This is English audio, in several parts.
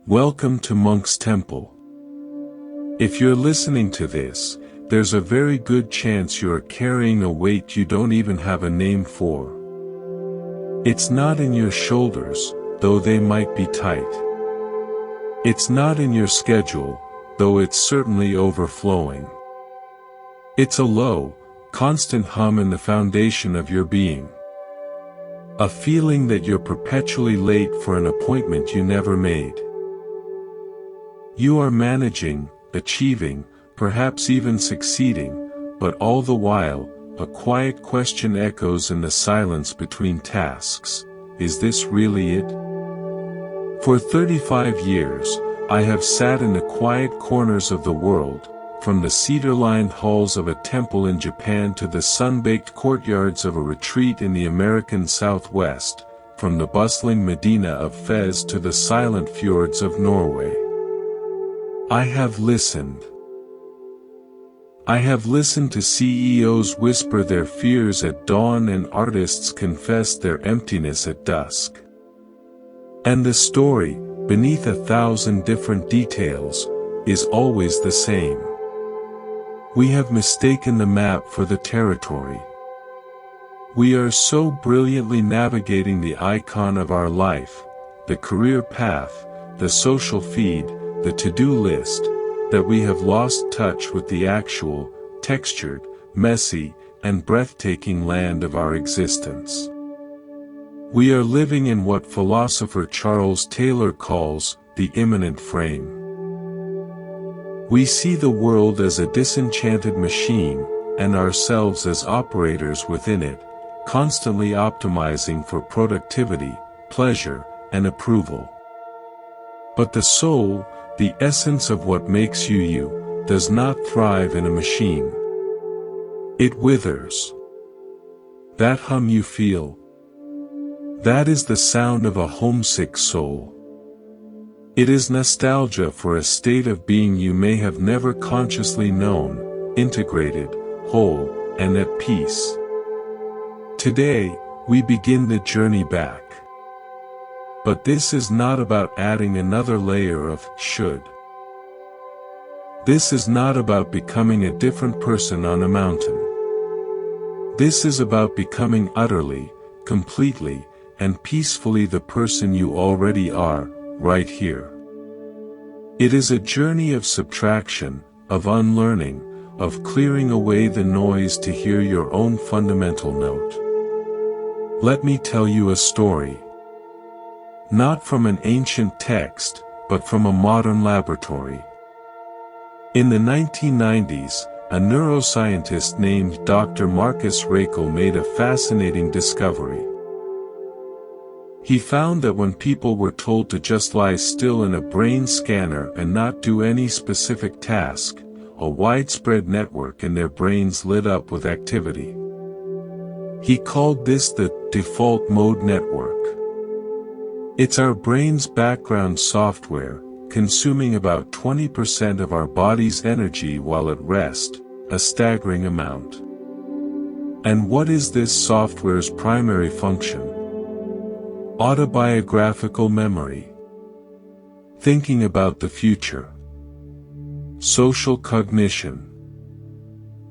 Welcome to Monk's Temple. If you're listening to this, there's a very good chance you're carrying a weight you don't even have a name for. It's not in your shoulders, though they might be tight. It's not in your schedule, though it's certainly overflowing. It's a low, constant hum in the foundation of your being. A feeling that you're perpetually late for an appointment you never made. You are managing, achieving, perhaps even succeeding, but all the while, a quiet question echoes in the silence between tasks. Is this really it? For 35 years, I have sat in the quiet corners of the world, from the cedar-lined halls of a temple in Japan to the sun-baked courtyards of a retreat in the American Southwest, from the bustling Medina of Fez to the silent fjords of Norway. I have listened. I have listened to CEOs whisper their fears at dawn and artists confess their emptiness at dusk. And the story, beneath 1,000 different details, is always the same. We have mistaken the map for the territory. We are so brilliantly navigating the icon of our life, the career path, the social feed, the to-do list, that we have lost touch with the actual, textured, messy, and breathtaking land of our existence. We are living in what philosopher Charles Taylor calls the immanent frame. We see the world as a disenchanted machine, and ourselves as operators within it, constantly optimizing for productivity, pleasure, and approval. But the soul, the essence of what makes you you, does not thrive in a machine. It withers. That hum you feel, that is the sound of a homesick soul. It is nostalgia for a state of being you may have never consciously known, integrated, whole, and at peace. Today, we begin the journey back. But this is not about adding another layer of should. This is not about becoming a different person on a mountain. This is about becoming utterly, completely, and peacefully the person you already are, right here. It is a journey of subtraction, of unlearning, of clearing away the noise to hear your own fundamental note. Let me tell you a story. Not from an ancient text, but from a modern laboratory. In the 1990s, a neuroscientist named Dr. Marcus Raichle made a fascinating discovery. He found that when people were told to just lie still in a brain scanner and not do any specific task, a widespread network in their brains lit up with activity. He called this the default mode network. It's our brain's background software, consuming about 20% of our body's energy while at rest, a staggering amount. And what is this software's primary function? Autobiographical memory. Thinking about the future. Social cognition.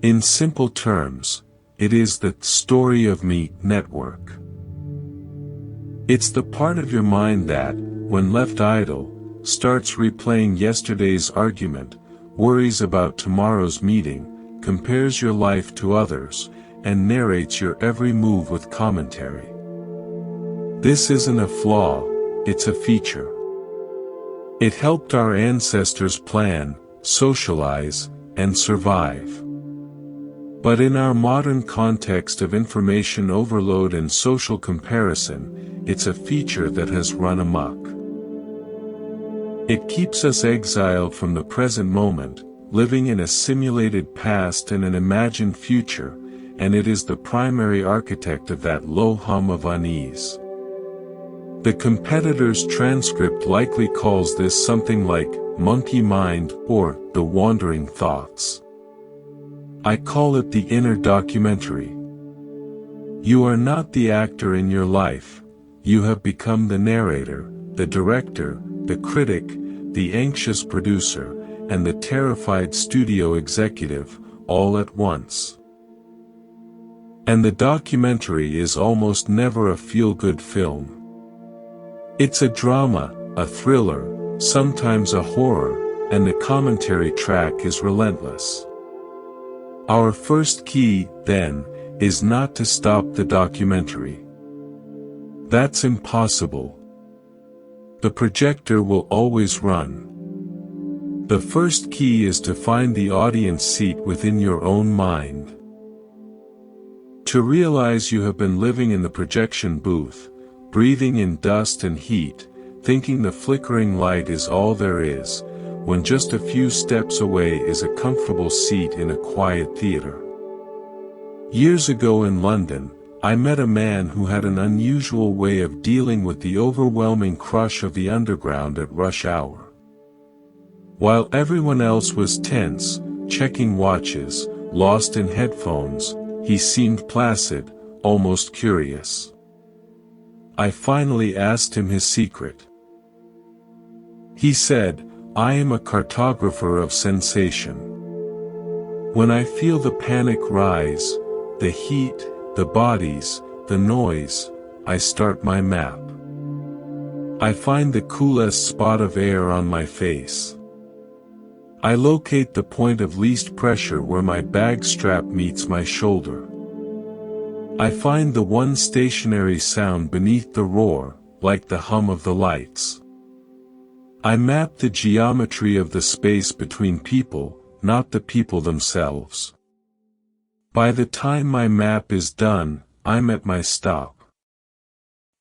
In simple terms, it is the story of me network. It's the part of your mind that, when left idle, starts replaying yesterday's argument, worries about tomorrow's meeting, compares your life to others, and narrates your every move with commentary. This isn't a flaw, it's a feature. It helped our ancestors plan, socialize, and survive. But in our modern context of information overload and social comparison, it's a feature that has run amok. It keeps us exiled from the present moment, living in a simulated past and an imagined future, and it is the primary architect of that low hum of unease. The competitor's transcript likely calls this something like monkey mind or the wandering thoughts. I call it the inner documentary. You are not the actor in your life, you have become the narrator, the director, the critic, the anxious producer, and the terrified studio executive, all at once. And the documentary is almost never a feel-good film. It's a drama, a thriller, sometimes a horror, and the commentary track is relentless. Our first key, then, is not to stop the documentary. That's impossible. The projector will always run. The first key is to find the audience seat within your own mind. To realize you have been living in the projection booth, breathing in dust and heat, thinking the flickering light is all there is, when just a few steps away is a comfortable seat in a quiet theater. Years ago in London, I met a man who had an unusual way of dealing with the overwhelming crush of the underground at rush hour. While everyone else was tense, checking watches, lost in headphones, he seemed placid, almost curious. I finally asked him his secret. He said, "I am a cartographer of sensation. When I feel the panic rise, the heat, the bodies, the noise, I start my map. I find the coolest spot of air on my face. I locate the point of least pressure where my bag strap meets my shoulder. I find the one stationary sound beneath the roar, like the hum of the lights. I map the geometry of the space between people, not the people themselves. By the time my map is done, I'm at my stop.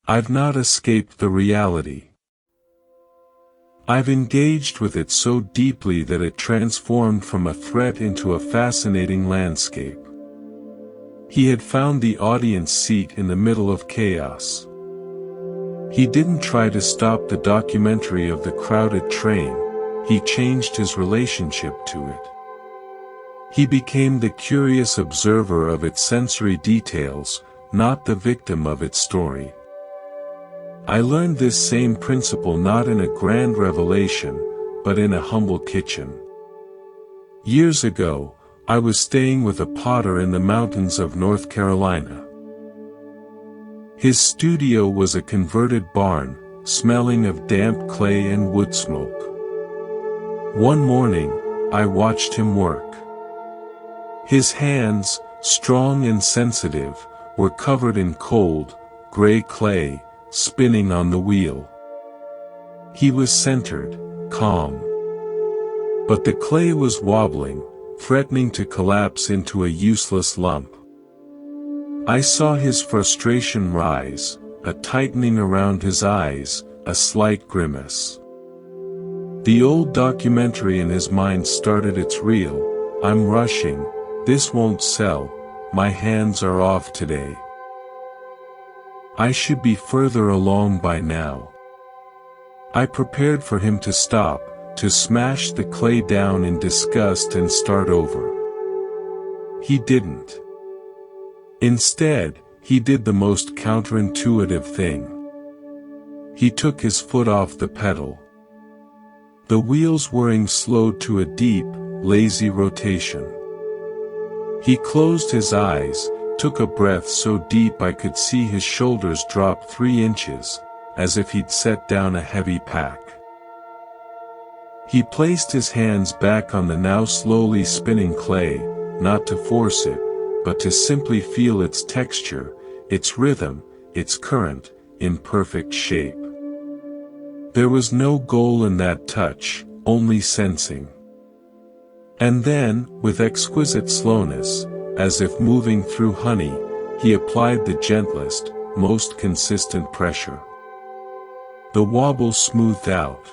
I've not escaped the reality. I've engaged with it so deeply that it transformed from a threat into a fascinating landscape." He had found the audience seat in the middle of chaos. He didn't try to stop the documentary of the crowded train, he changed his relationship to it. He became the curious observer of its sensory details, not the victim of its story. I learned this same principle not in a grand revelation, but in a humble kitchen. Years ago, I was staying with a potter in the mountains of North Carolina. His studio was a converted barn, smelling of damp clay and wood smoke. One morning, I watched him work. His hands, strong and sensitive, were covered in cold, gray clay, spinning on the wheel. He was centered, calm. But the clay was wobbling, threatening to collapse into a useless lump. I saw his frustration rise, a tightening around his eyes, a slight grimace. The old documentary in his mind started its reel. "I'm rushing, this won't sell, my hands are off today. I should be further along by now." I prepared for him to stop, to smash the clay down in disgust and start over. He didn't. Instead, he did the most counterintuitive thing. He took his foot off the pedal. The wheels whirring slowed to a deep, lazy rotation. He closed his eyes, took a breath so deep I could see his shoulders drop 3 inches, as if he'd set down a heavy pack. He placed his hands back on the now slowly spinning clay, not to force it, but to simply feel its texture, its rhythm, its current, in perfect shape. There was no goal in that touch, only sensing. And then, with exquisite slowness, as if moving through honey, he applied the gentlest, most consistent pressure. The wobble smoothed out.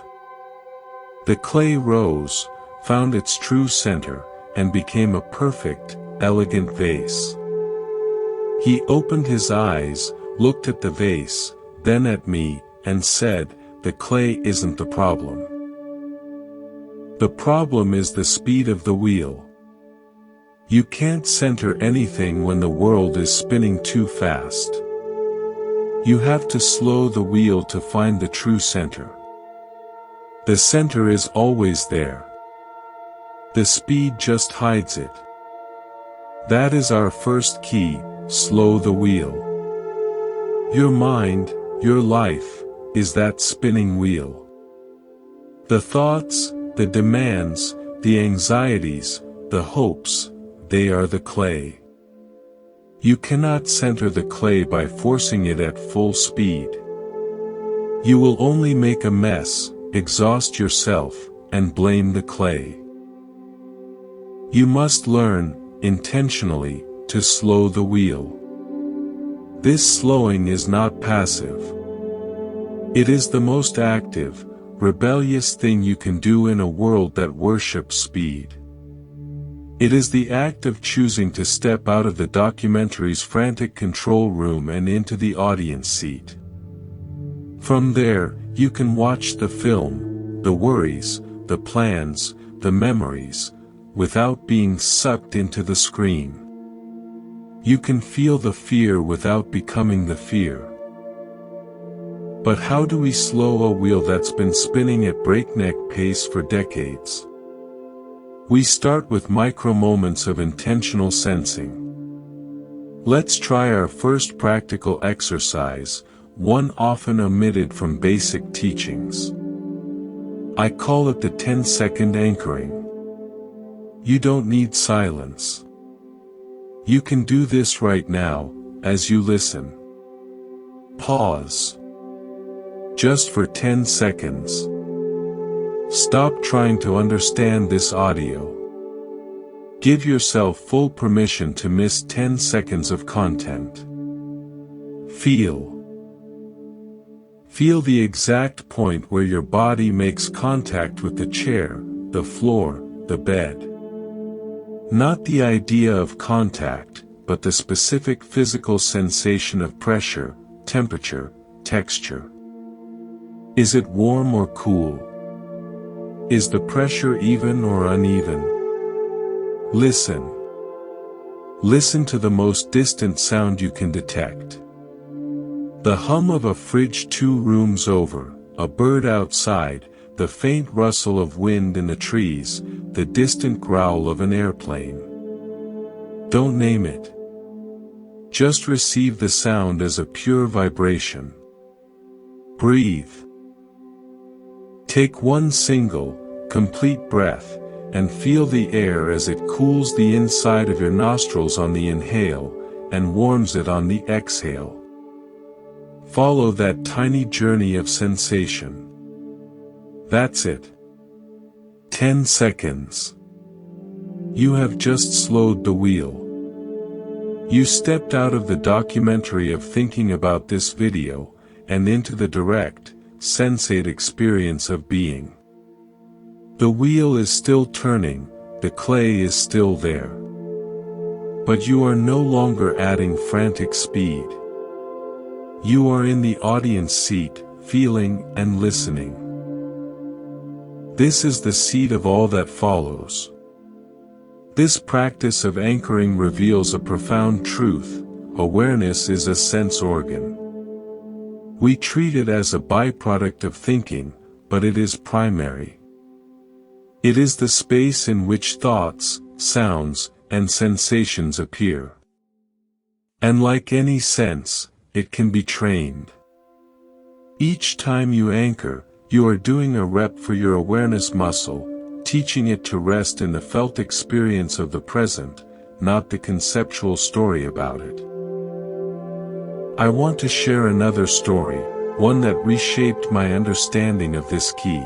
The clay rose, found its true center, and became a perfect, elegant vase. He opened his eyes, looked at the vase, then at me, and said, "The clay isn't the problem. The problem is the speed of the wheel. You can't center anything when the world is spinning too fast. You have to slow the wheel to find the true center. The center is always there. The speed just hides it. That is our first key: slow the wheel. Your mind, your life, is that spinning wheel. The thoughts, the demands, the anxieties, the hopes, they are the clay. You cannot center the clay by forcing it at full speed. You will only make a mess, exhaust yourself, and blame the clay. You must learn, intentionally, to slow the wheel. This slowing is not passive. It is the most active, rebellious thing you can do in a world that worships speed. It is the act of choosing to step out of the documentary's frantic control room and into the audience seat. From there, you can watch the film, the worries, the plans, the memories, without being sucked into the screen. You can feel the fear without becoming the fear. But how do we slow a wheel that's been spinning at breakneck pace for decades? We start with micro moments of intentional sensing. Let's try our first practical exercise, one often omitted from basic teachings. I call it the 10-second anchoring. You don't need silence. You can do this right now, as you listen. Pause. Just for 10 seconds. Stop trying to understand this audio. Give yourself full permission to miss 10 seconds of content. Feel. Feel the exact point where your body makes contact with the chair, the floor, the bed. Not the idea of contact, but the specific physical sensation of pressure, temperature, texture. Is it warm or cool? Is the pressure even or uneven? Listen. Listen to the most distant sound you can detect. The hum of a fridge 2 rooms over, a bird outside, the faint rustle of wind in the trees, the distant growl of an airplane. Don't name it. Just receive the sound as a pure vibration. Breathe. Take one single, complete breath, and feel the air as it cools the inside of your nostrils on the inhale, and warms it on the exhale. Follow that tiny journey of sensation. That's it. 10 seconds. You have just slowed the wheel. You stepped out of the documentary of thinking about this video, and into the direct, sensate experience of being. The wheel is still turning, the clay is still there. But you are no longer adding frantic speed. You are in the audience seat, feeling and listening. This is the seed of all that follows. This practice of anchoring reveals a profound truth: awareness is a sense organ. We treat it as a byproduct of thinking, but it is primary. It is the space in which thoughts, sounds, and sensations appear. And like any sense, it can be trained. Each time you anchor, you are doing a rep for your awareness muscle, teaching it to rest in the felt experience of the present, not the conceptual story about it. I want to share another story, one that reshaped my understanding of this key.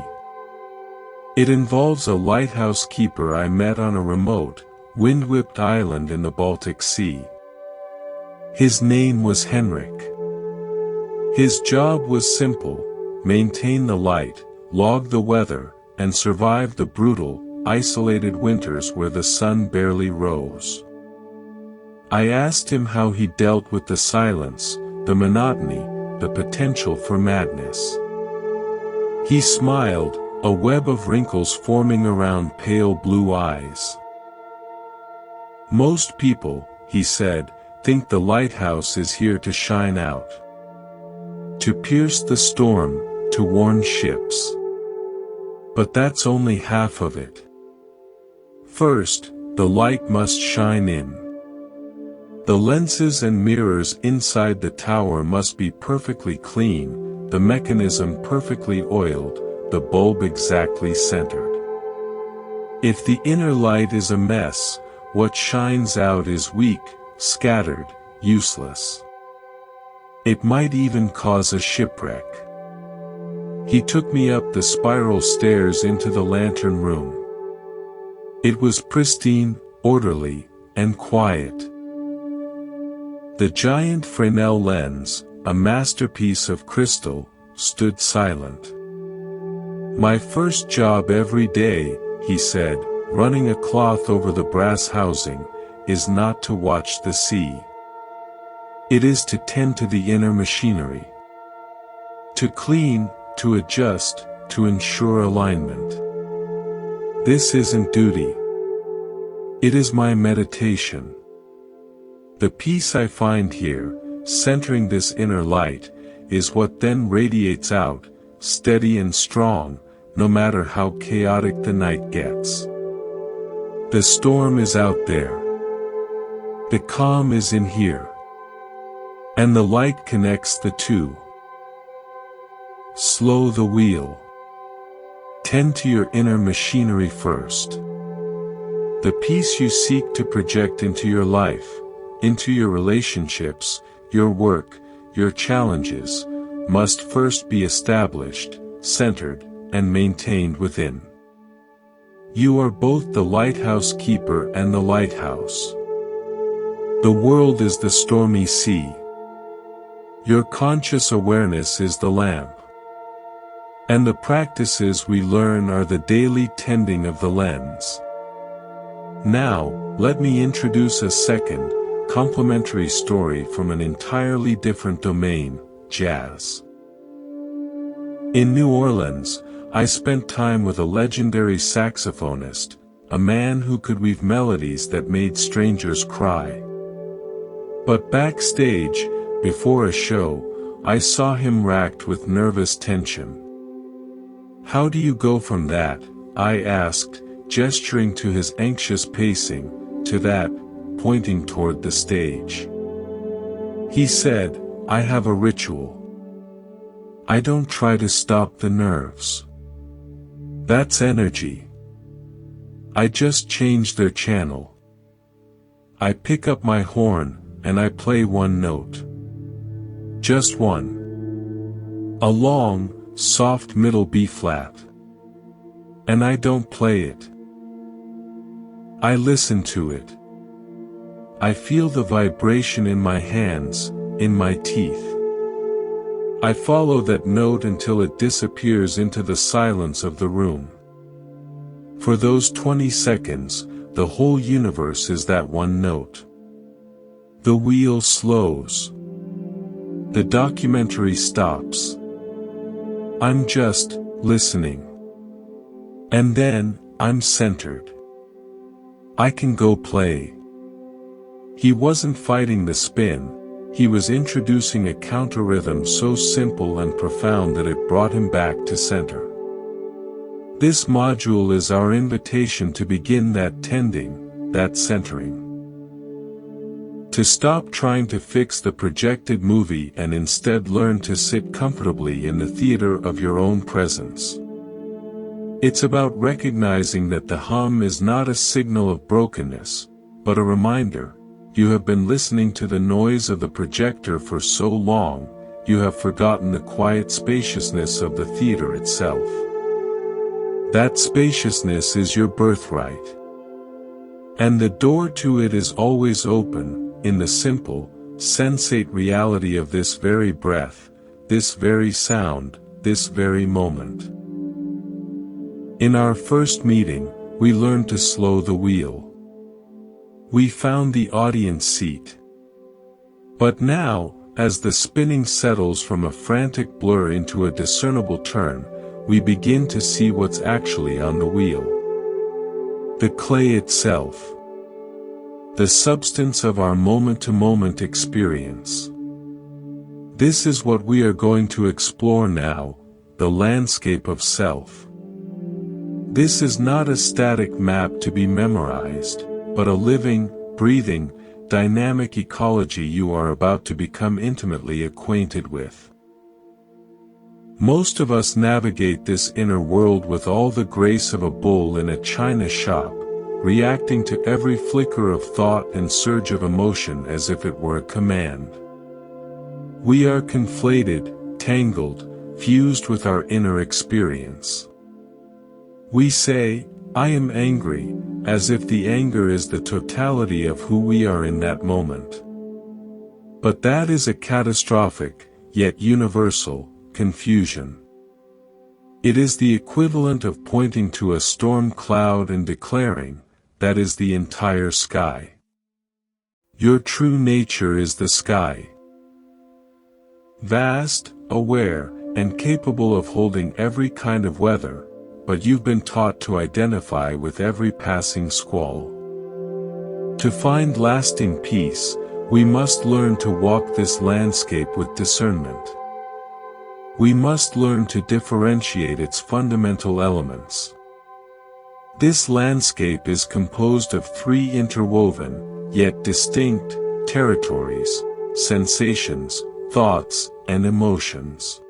It involves a lighthouse keeper I met on a remote, wind-whipped island in the Baltic Sea. His name was Henrik. His job was simple: maintain the light, log the weather, and survive the brutal, isolated winters where the sun barely rose. I asked him how he dealt with the silence, the monotony, the potential for madness. He smiled, a web of wrinkles forming around pale blue eyes. Most people, he said, think the lighthouse is here to shine out. To pierce the storm, to warn ships. But that's only half of it. First, the light must shine in. The lenses and mirrors inside the tower must be perfectly clean, the mechanism perfectly oiled, the bulb exactly centered. If the inner light is a mess, what shines out is weak, scattered, useless. It might even cause a shipwreck. He took me up the spiral stairs into the lantern room. It was pristine, orderly, and quiet. The giant Fresnel lens, a masterpiece of crystal, stood silent. "My first job every day," he said, running a cloth over the brass housing, "is not to watch the sea. It is to tend to the inner machinery. To clean, to adjust, to ensure alignment. This isn't duty. It is my meditation. The peace I find here, centering this inner light, is what then radiates out, steady and strong, no matter how chaotic the night gets. The storm is out there. The calm is in here. And the light connects the two. Slow the wheel. Tend to your inner machinery first. The peace you seek to project into your life, into your relationships, your work, your challenges, must first be established, centered, and maintained within. You are both the lighthouse keeper and the lighthouse. The world is the stormy sea. Your conscious awareness is the lamp. And the practices we learn are the daily tending of the lens. Now, let me introduce a second, complementary story from an entirely different domain, jazz. In New Orleans, I spent time with a legendary saxophonist, a man who could weave melodies that made strangers cry. But backstage, before a show, I saw him racked with nervous tension. "How do you go from that," I asked, gesturing to his anxious pacing, "to that," pointing toward the stage. He said, "I have a ritual. I don't try to stop the nerves. That's energy. I just change their channel. I pick up my horn, and I play one note. Just one. A long, soft middle B-flat. And I don't play it. I listen to it. I feel the vibration in my hands, in my teeth. I follow that note until it disappears into the silence of the room. For those 20 seconds, the whole universe is that one note. The wheel slows. The documentary stops. I'm just listening. And then, I'm centered. I can go play." He wasn't fighting the spin, he was introducing a counter-rhythm so simple and profound that it brought him back to center. This module is our invitation to begin that tending, that centering. To stop trying to fix the projected movie and instead learn to sit comfortably in the theater of your own presence. It's about recognizing that the hum is not a signal of brokenness, but a reminder. You have been listening to the noise of the projector for so long, you have forgotten the quiet spaciousness of the theater itself. That spaciousness is your birthright. And the door to it is always open, in the simple, sensate reality of this very breath, this very sound, this very moment. In our first meeting, we learned to slow the wheel. We found the audience seat. But now, as the spinning settles from a frantic blur into a discernible turn, we begin to see what's actually on the wheel. The clay itself. The substance of our moment-to-moment experience. This is what we are going to explore now, the landscape of self. This is not a static map to be memorized, but a living, breathing, dynamic ecology you are about to become intimately acquainted with. Most of us navigate this inner world with all the grace of a bull in a china shop, reacting to every flicker of thought and surge of emotion as if it were a command. We are conflated, tangled, fused with our inner experience. We say, "I am angry," as if the anger is the totality of who we are in that moment. But that is a catastrophic, yet universal, confusion. It is the equivalent of pointing to a storm cloud and declaring, "That is the entire sky." Your true nature is the sky. Vast, aware, and capable of holding every kind of weather, but you've been taught to identify with every passing squall. To find lasting peace, we must learn to walk this landscape with discernment. We must learn to differentiate its fundamental elements. This landscape is composed of three interwoven, yet distinct, territories: sensations, thoughts, and emotions.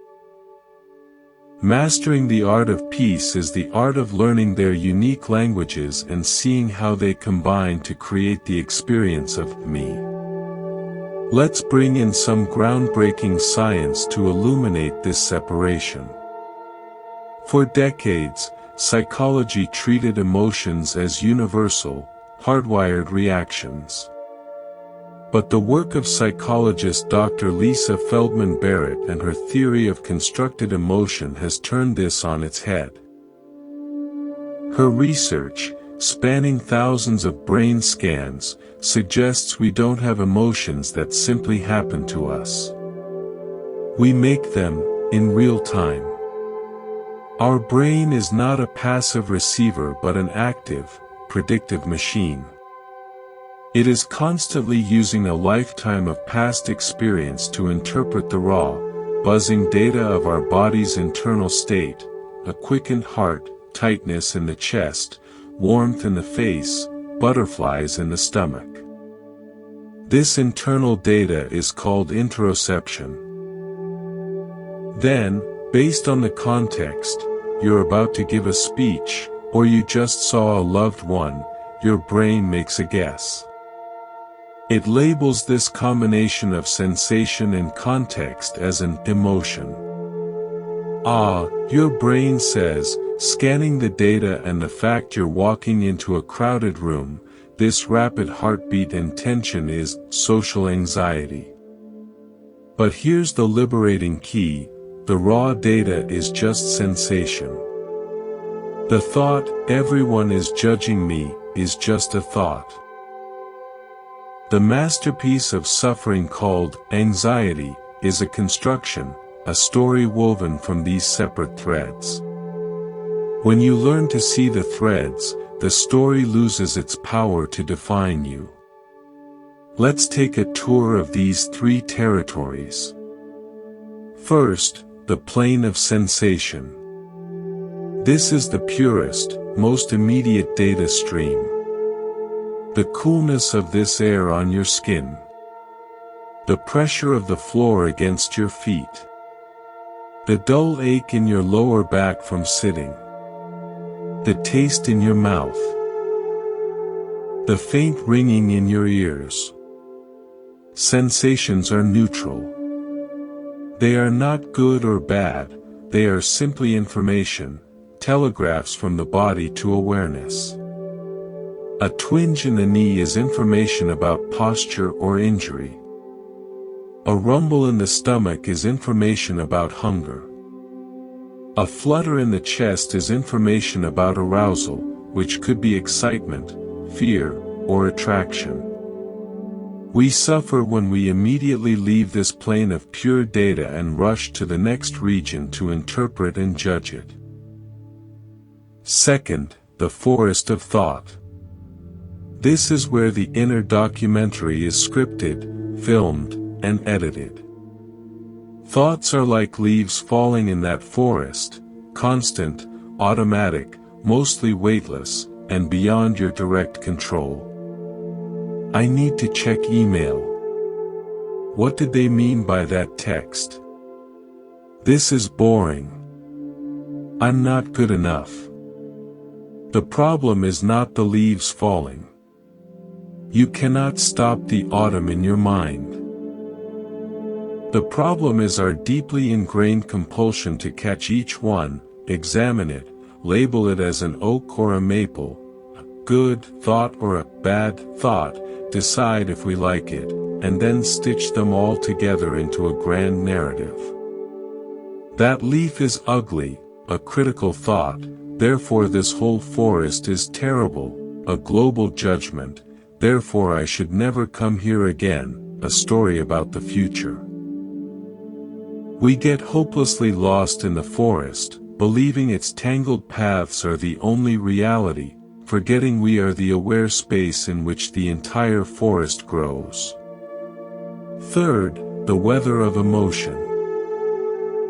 Mastering the art of peace is the art of learning their unique languages and seeing how they combine to create the experience of me. Let's bring in some groundbreaking science to illuminate this separation. For decades, psychology treated emotions as universal, hardwired reactions. But the work of psychologist Dr. Lisa Feldman Barrett and her theory of constructed emotion has turned this on its head. Her research, spanning thousands of brain scans, suggests we don't have emotions that simply happen to us. We make them, in real time. Our brain is not a passive receiver but an active, predictive machine. It is constantly using a lifetime of past experience to interpret the raw, buzzing data of our body's internal state: a quickened heart, tightness in the chest, warmth in the face, butterflies in the stomach. This internal data is called interoception. Then, based on the context, you're about to give a speech, or you just saw a loved one, your brain makes a guess. It labels this combination of sensation and context as an emotion. Your brain says, scanning the data and the fact you're walking into a crowded room, this rapid heartbeat and tension is social anxiety. But here's the liberating key: the raw data is just sensation. The thought, "Everyone is judging me," is just a thought. The masterpiece of suffering called anxiety is a construction, a story woven from these separate threads. When you learn to see the threads, the story loses its power to define you. Let's take a tour of these three territories. First, the plane of sensation. This is the purest, most immediate data stream. The coolness of this air on your skin. The pressure of the floor against your feet. The dull ache in your lower back from sitting. The taste in your mouth. The faint ringing in your ears. Sensations are neutral. They are not good or bad, they are simply information, telegraphs from the body to awareness. A twinge in the knee is information about posture or injury. A rumble in the stomach is information about hunger. A flutter in the chest is information about arousal, which could be excitement, fear, or attraction. We suffer when we immediately leave this plane of pure data and rush to the next region to interpret and judge it. Second, the forest of thought. This is where the inner documentary is scripted, filmed, and edited. Thoughts are like leaves falling in that forest, constant, automatic, mostly weightless, and beyond your direct control. I need to check email. What did they mean by that text? This is boring. I'm not good enough. The problem is not the leaves falling. You cannot stop the autumn in your mind. The problem is our deeply ingrained compulsion to catch each one, examine it, label it as an oak or a maple, a good thought or a bad thought, decide if we like it, and then stitch them all together into a grand narrative. That leaf is ugly, a critical thought, therefore this whole forest is terrible, a global judgment, therefore I should never come here again, a story about the future. We get hopelessly lost in the forest, believing its tangled paths are the only reality, forgetting we are the aware space in which the entire forest grows. Third, the weather of emotion.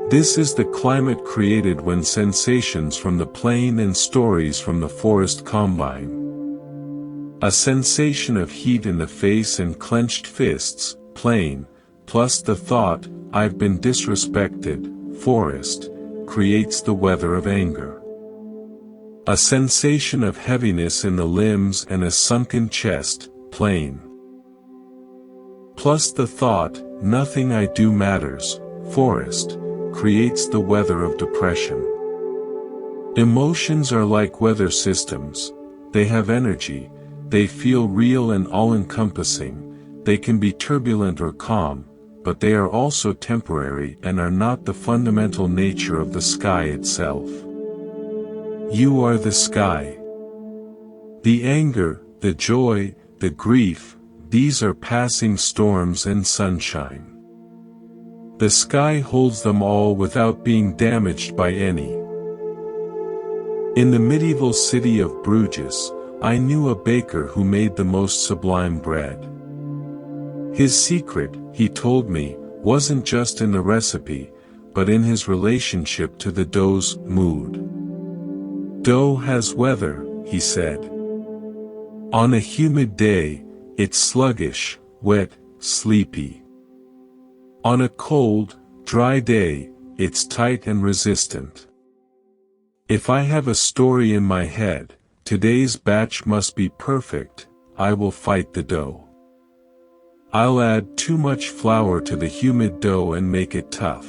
This is the climate created when sensations from the plain and stories from the forest combine. A sensation of heat in the face and clenched fists, plain, plus the thought, I've been disrespected, forest, creates the weather of anger. A sensation of heaviness in the limbs and a sunken chest, plain. Plus the thought, nothing I do matters, forest, creates the weather of depression. Emotions are like weather systems, they have energy, they feel real and all-encompassing, they can be turbulent or calm, but they are also temporary and are not the fundamental nature of the sky itself. You are the sky. The anger, the joy, the grief, these are passing storms and sunshine. The sky holds them all without being damaged by any. In the medieval city of Bruges, I knew a baker who made the most sublime bread. His secret, he told me, wasn't just in the recipe, but in his relationship to the dough's mood. Dough has weather, he said. On a humid day, it's sluggish, wet, sleepy. On a cold, dry day, it's tight and resistant. If I have a story in my head, today's batch must be perfect, I will fight the dough. I'll add too much flour to the humid dough and make it tough.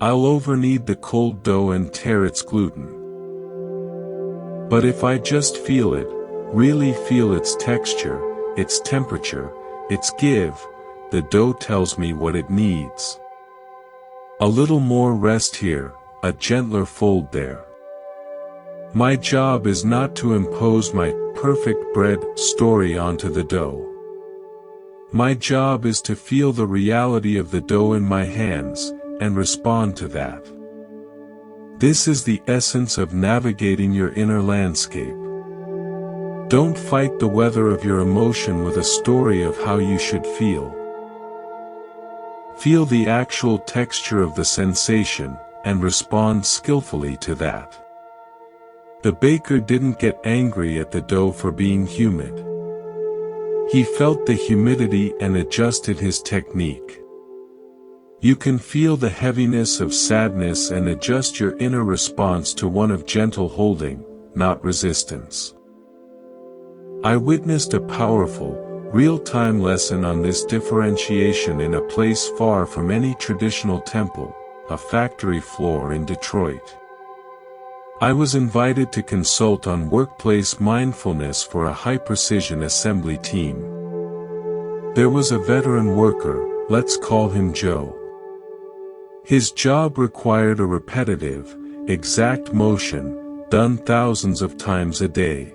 I'll overknead the cold dough and tear its gluten. But if I just feel it, really feel its texture, its temperature, its give, the dough tells me what it needs. A little more rest here, a gentler fold there. My job is not to impose my perfect bread story onto the dough. My job is to feel the reality of the dough in my hands, and respond to that. This is the essence of navigating your inner landscape. Don't fight the weather of your emotion with a story of how you should feel. Feel the actual texture of the sensation, and respond skillfully to that. The baker didn't get angry at the dough for being humid. He felt the humidity and adjusted his technique. You can feel the heaviness of sadness and adjust your inner response to one of gentle holding, not resistance. I witnessed a powerful, real-time lesson on this differentiation in a place far from any traditional temple, a factory floor in Detroit. I was invited to consult on workplace mindfulness for a high-precision assembly team. There was a veteran worker, let's call him Joe. His job required a repetitive, exact motion, done thousands of times a day.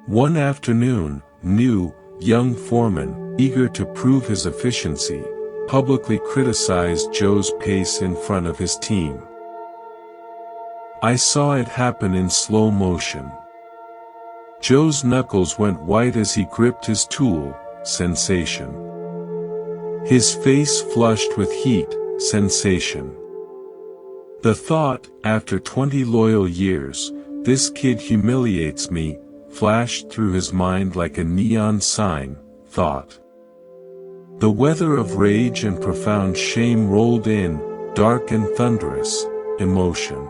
One afternoon, new, young foreman, eager to prove his efficiency, publicly criticized Joe's pace in front of his team. I saw it happen in slow motion. Joe's knuckles went white as he gripped his tool, sensation. His face flushed with heat, sensation. The thought, after 20 loyal years, this kid humiliates me, flashed through his mind like a neon sign, thought. The weather of rage and profound shame rolled in, dark and thunderous, emotion.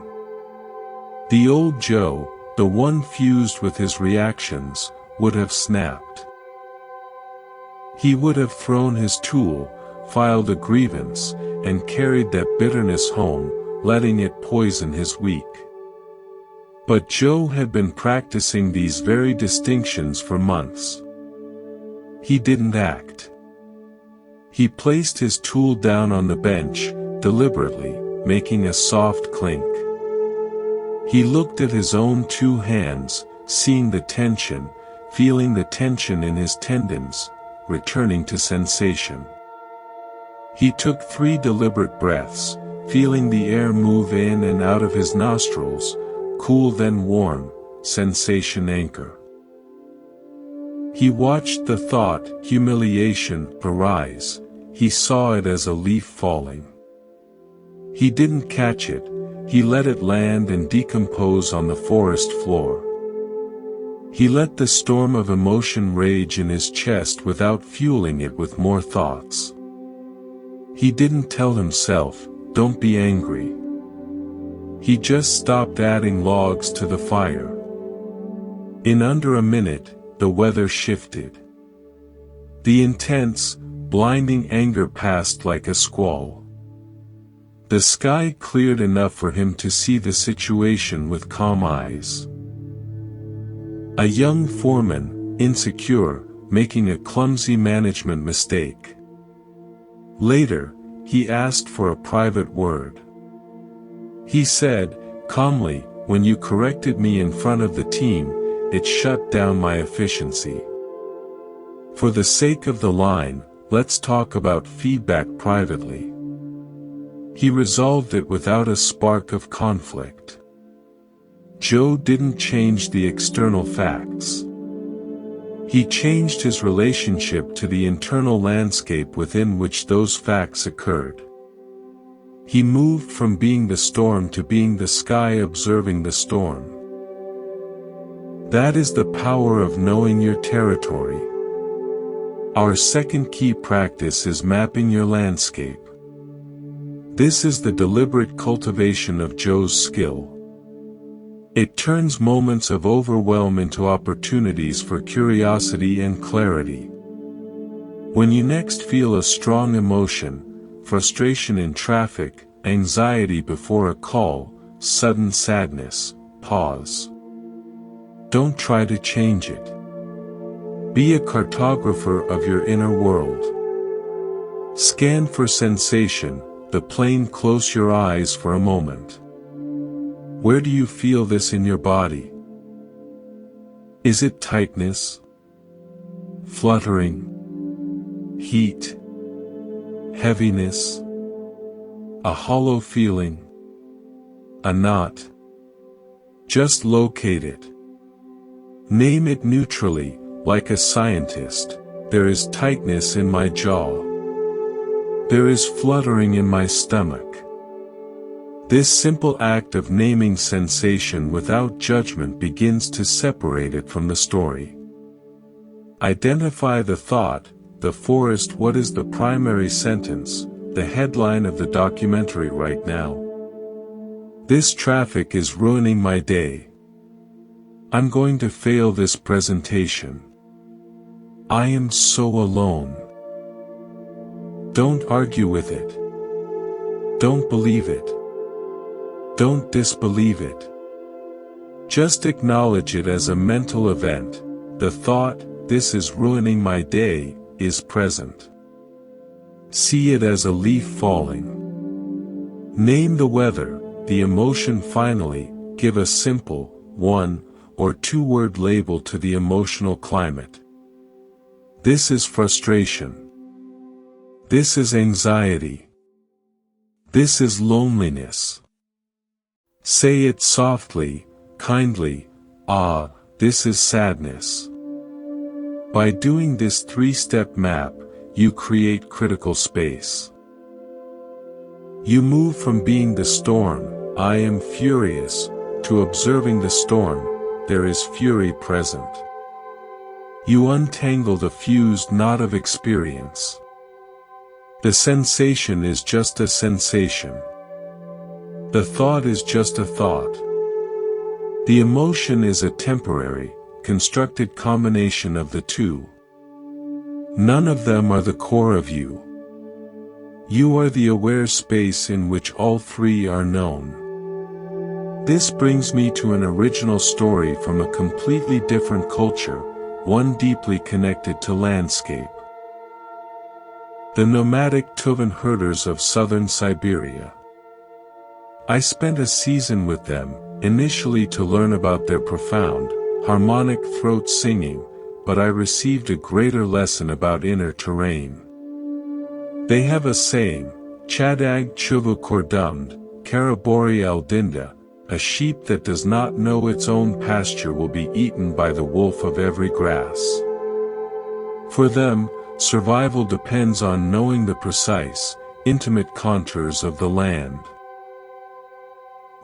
The old Joe, the one fused with his reactions, would have snapped. He would have thrown his tool, filed a grievance, and carried that bitterness home, letting it poison his week. But Joe had been practicing these very distinctions for months. He didn't act. He placed his tool down on the bench, deliberately, making a soft clink. He looked at his own two hands, seeing the tension, feeling the tension in his tendons, returning to sensation. He took 3 deliberate breaths, feeling the air move in and out of his nostrils, cool then warm, sensation anchor. He watched the thought, humiliation, arise. He saw it as a leaf falling. He didn't catch it, he let it land and decompose on the forest floor. He let the storm of emotion rage in his chest without fueling it with more thoughts. He didn't tell himself, "Don't be angry." He just stopped adding logs to the fire. In under a minute, the weather shifted. The intense, blinding anger passed like a squall. The sky cleared enough for him to see the situation with calm eyes. A young foreman, insecure, making a clumsy management mistake. Later, he asked for a private word. He said, calmly, "When you corrected me in front of the team, it shut down my efficiency. For the sake of the line, let's talk about feedback privately." He resolved it without a spark of conflict. Joe didn't change the external facts. He changed his relationship to the internal landscape within which those facts occurred. He moved from being the storm to being the sky observing the storm. That is the power of knowing your territory. Our second key practice is mapping your landscape. This is the deliberate cultivation of Joe's skill. It turns moments of overwhelm into opportunities for curiosity and clarity. When you next feel a strong emotion, frustration in traffic, anxiety before a call, sudden sadness, pause. Don't try to change it. Be a cartographer of your inner world. Scan for sensation, the plane. Close your eyes for a moment. Where do you feel this in your body? Is it tightness? Fluttering? Heat? Heaviness? A hollow feeling? A knot? Just locate it. Name it neutrally, like a scientist. There is tightness in my jaw. There is fluttering in my stomach. This simple act of naming sensation without judgment begins to separate it from the story. Identify the thought, the forest. What is the primary sentence, the headline of the documentary right now? This traffic is ruining my day. I'm going to fail this presentation. I am so alone. Don't argue with it. Don't believe it. Don't disbelieve it. Just acknowledge it as a mental event. The thought, "This is ruining my day," is present. See it as a leaf falling. Name the weather, the emotion. Finally, give a simple, 1 or 2-word label to the emotional climate. This is frustration. This is anxiety. This is loneliness. Say it softly, kindly. This is sadness. By doing this 3-step map, you create critical space. You move from being the storm, I am furious, to observing the storm, there is fury present. You untangle the fused knot of experience. The sensation is just a sensation. The thought is just a thought. The emotion is a temporary, constructed combination of the two. None of them are the core of you. You are the aware space in which all three are known. This brings me to an original story from a completely different culture, one deeply connected to landscape. The nomadic Tuvan herders of southern Siberia. I spent a season with them, initially to learn about their profound, harmonic throat singing, but I received a greater lesson about inner terrain. They have a saying, Chadag chuvu kordumd, karabori al dinda, a sheep that does not know its own pasture will be eaten by the wolf of every grass. For them, survival depends on knowing the precise, intimate contours of the land.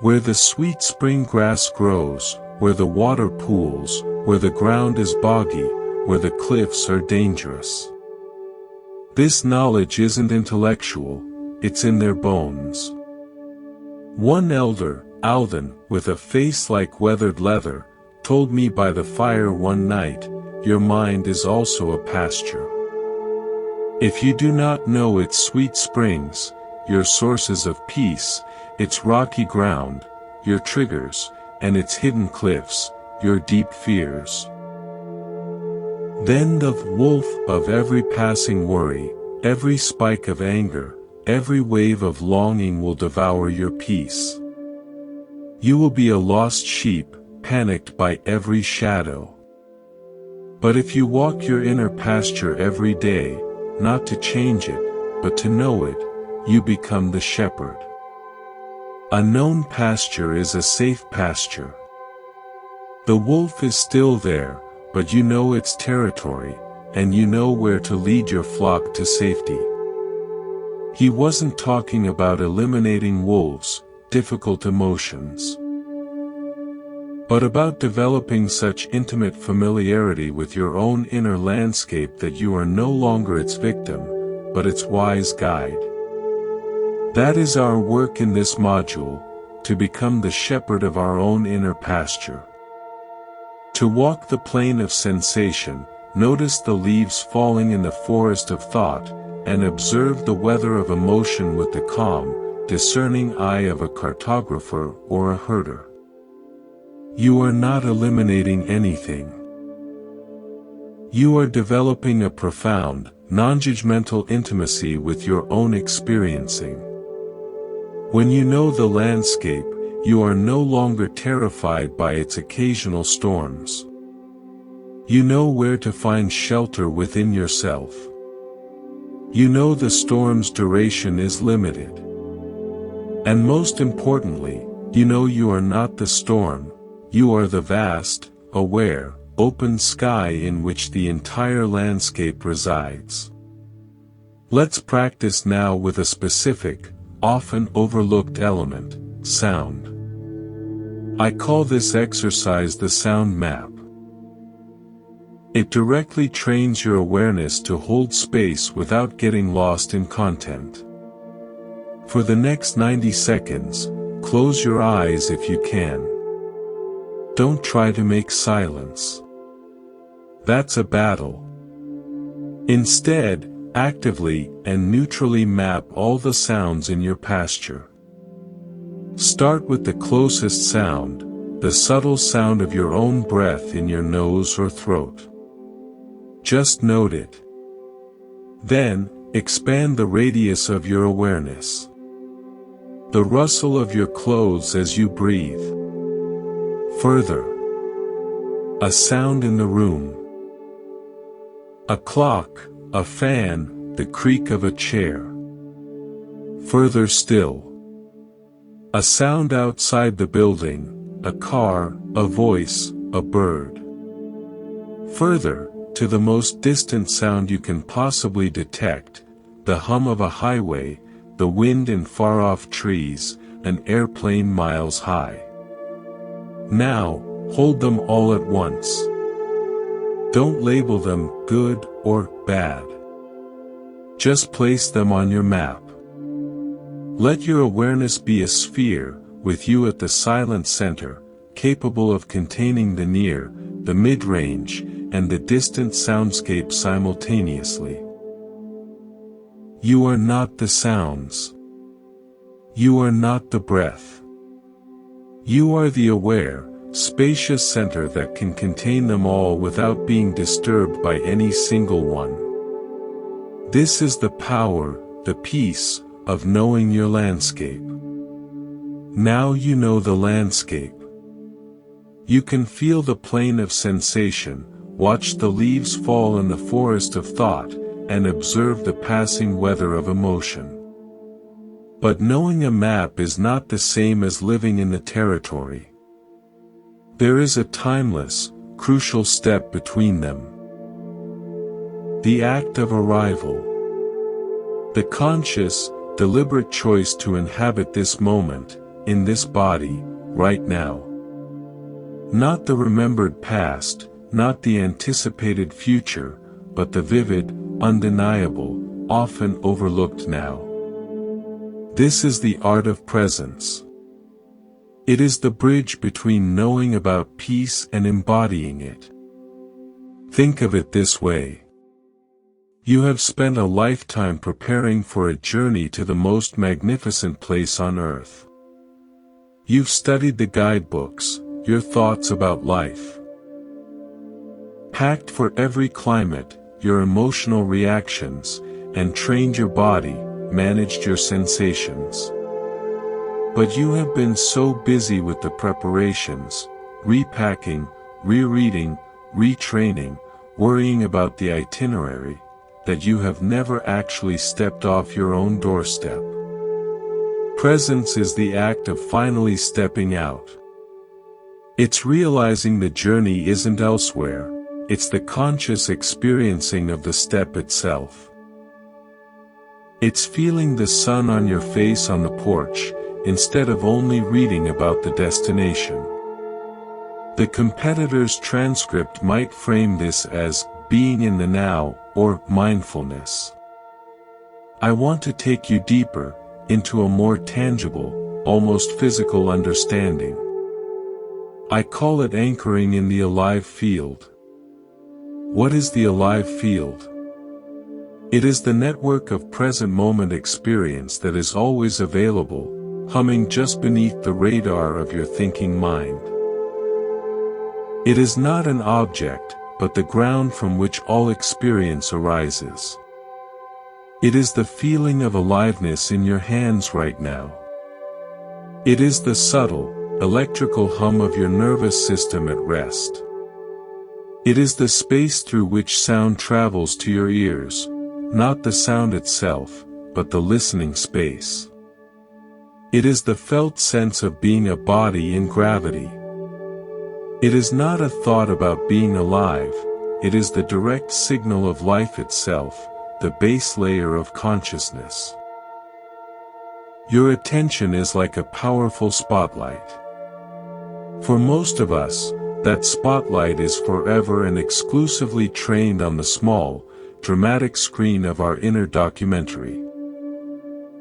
Where the sweet spring grass grows, where the water pools, where the ground is boggy, where the cliffs are dangerous. This knowledge isn't intellectual, it's in their bones. One elder, Alden, with a face like weathered leather, told me by the fire one night, your mind is also a pasture. If you do not know its sweet springs, your sources of peace, its rocky ground, your triggers, and its hidden cliffs, your deep fears. Then the wolf of every passing worry, every spike of anger, every wave of longing will devour your peace. You will be a lost sheep, panicked by every shadow. But if you walk your inner pasture every day, not to change it, but to know it, you become the shepherd. A known pasture is a safe pasture. The wolf is still there, but you know its territory, and you know where to lead your flock to safety. He wasn't talking about eliminating wolves, difficult emotions, but about developing such intimate familiarity with your own inner landscape that you are no longer its victim, but its wise guide. That is our work in this module, to become the shepherd of our own inner pasture. To walk the plane of sensation, notice the leaves falling in the forest of thought, and observe the weather of emotion with the calm, discerning eye of a cartographer or a herder. You are not eliminating anything. You are developing a profound, non-judgmental intimacy with your own experiencing. When you know the landscape, you are no longer terrified by its occasional storms. You know where to find shelter within yourself. You know the storm's duration is limited. And most importantly, you know you are not the storm, you are the vast, aware, open sky in which the entire landscape resides. Let's practice now with a specific, often overlooked element, sound. I call this exercise the sound map. It directly trains your awareness to hold space without getting lost in content. For the next 90 seconds, close your eyes if you can. Don't try to make silence. That's a battle. Instead, actively and neutrally map all the sounds in your pasture. Start with the closest sound, the subtle sound of your own breath in your nose or throat. Just note it. Then, expand the radius of your awareness. The rustle of your clothes as you breathe. Further. A sound in the room. A clock, a fan, the creak of a chair. Further still. A sound outside the building, a car, a voice, a bird. Further, to the most distant sound you can possibly detect, the hum of a highway, the wind in far-off trees, an airplane miles high. Now, hold them all at once. Don't label them good or bad. Just place them on your map. Let your awareness be a sphere, with you at the silent center, capable of containing the near, the mid-range, and the distant soundscape simultaneously. You are not the sounds. You are not the breath. You are the aware, spacious center that can contain them all without being disturbed by any single one. This is the power, the peace, of knowing your landscape. Now you know the landscape. You can feel the plane of sensation, watch the leaves fall in the forest of thought, and observe the passing weather of emotion. But knowing a map is not the same as living in the territory. There is a timeless, crucial step between them. The act of arrival. The conscious, deliberate choice to inhabit this moment, in this body, right now. Not the remembered past, not the anticipated future, but the vivid, undeniable, often overlooked now. This is the art of presence. It is the bridge between knowing about peace and embodying it. Think of it this way. You have spent a lifetime preparing for a journey to the most magnificent place on earth. You've studied the guidebooks, your thoughts about life. Packed for every climate, your emotional reactions, and trained your body, managed your sensations. But you have been so busy with the preparations, repacking, rereading, retraining, worrying about the itinerary, that you have never actually stepped off your own doorstep. Presence is the act of finally stepping out. It's realizing the journey isn't elsewhere, it's the conscious experiencing of the step itself. It's feeling the sun on your face on the porch, instead of only reading about the destination. The competitor's transcript might frame this as being in the now, or mindfulness. I want to take you deeper, into a more tangible, almost physical understanding. I call it anchoring in the alive field. What is the alive field? It is the network of present moment experience that is always available, humming just beneath the radar of your thinking mind. It is not an object, but the ground from which all experience arises. It is the feeling of aliveness in your hands right now. It is the subtle, electrical hum of your nervous system at rest. It is the space through which sound travels to your ears, not the sound itself, but the listening space. It is the felt sense of being a body in gravity. It is not a thought about being alive, it is the direct signal of life itself, the base layer of consciousness. Your attention is like a powerful spotlight. For most of us, that spotlight is forever and exclusively trained on the small, dramatic screen of our inner documentary.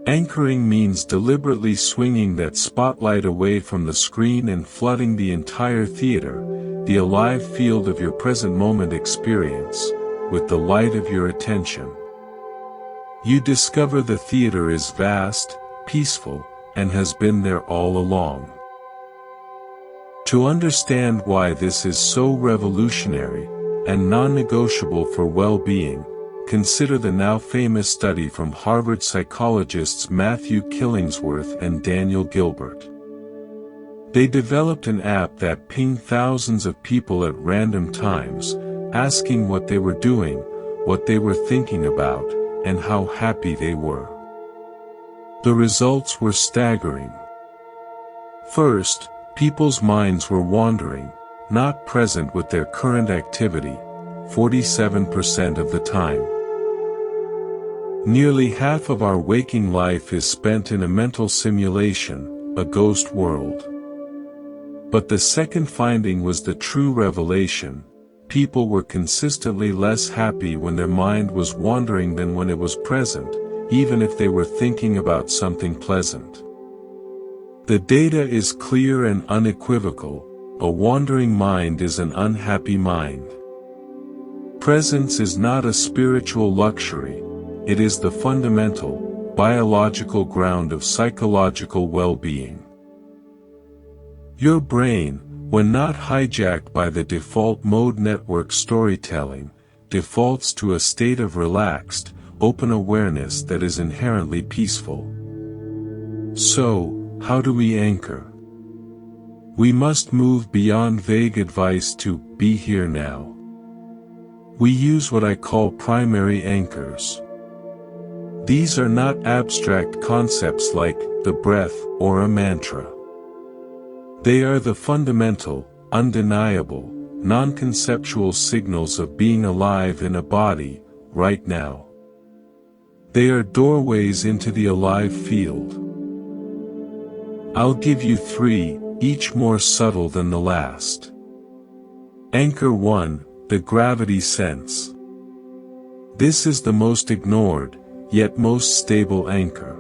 Anchoring means deliberately swinging that spotlight away from the screen and flooding the entire theater, the alive field of your present moment experience, with the light of your attention. You discover the theater is vast, peaceful, and has been there all along. To understand why this is so revolutionary, and non-negotiable for well-being, consider the now famous study from Harvard psychologists Matthew Killingsworth and Daniel Gilbert. They developed an app that pinged thousands of people at random times, asking what they were doing, what they were thinking about, and how happy they were. The results were staggering. First, people's minds were wandering, not present with their current activity, 47% of the time. Nearly half of our waking life is spent in a mental simulation, a ghost world. But the second finding was the true revelation. People were consistently less happy when their mind was wandering than when it was present, even if they were thinking about something pleasant. The data is clear and unequivocal: a wandering mind is an unhappy mind. Presence is not a spiritual luxury, it is the fundamental, biological ground of psychological well-being. Your brain, when not hijacked by the default mode network storytelling, defaults to a state of relaxed, open awareness that is inherently peaceful. So, how do we anchor? We must move beyond vague advice to be here now. We use what I call primary anchors. These are not abstract concepts like the breath or a mantra. They are the fundamental, undeniable, non-conceptual signals of being alive in a body, right now. They are doorways into the alive field. I'll give you 3, each more subtle than the last. Anchor 1, the gravity sense. This is the most ignored, yet most stable anchor.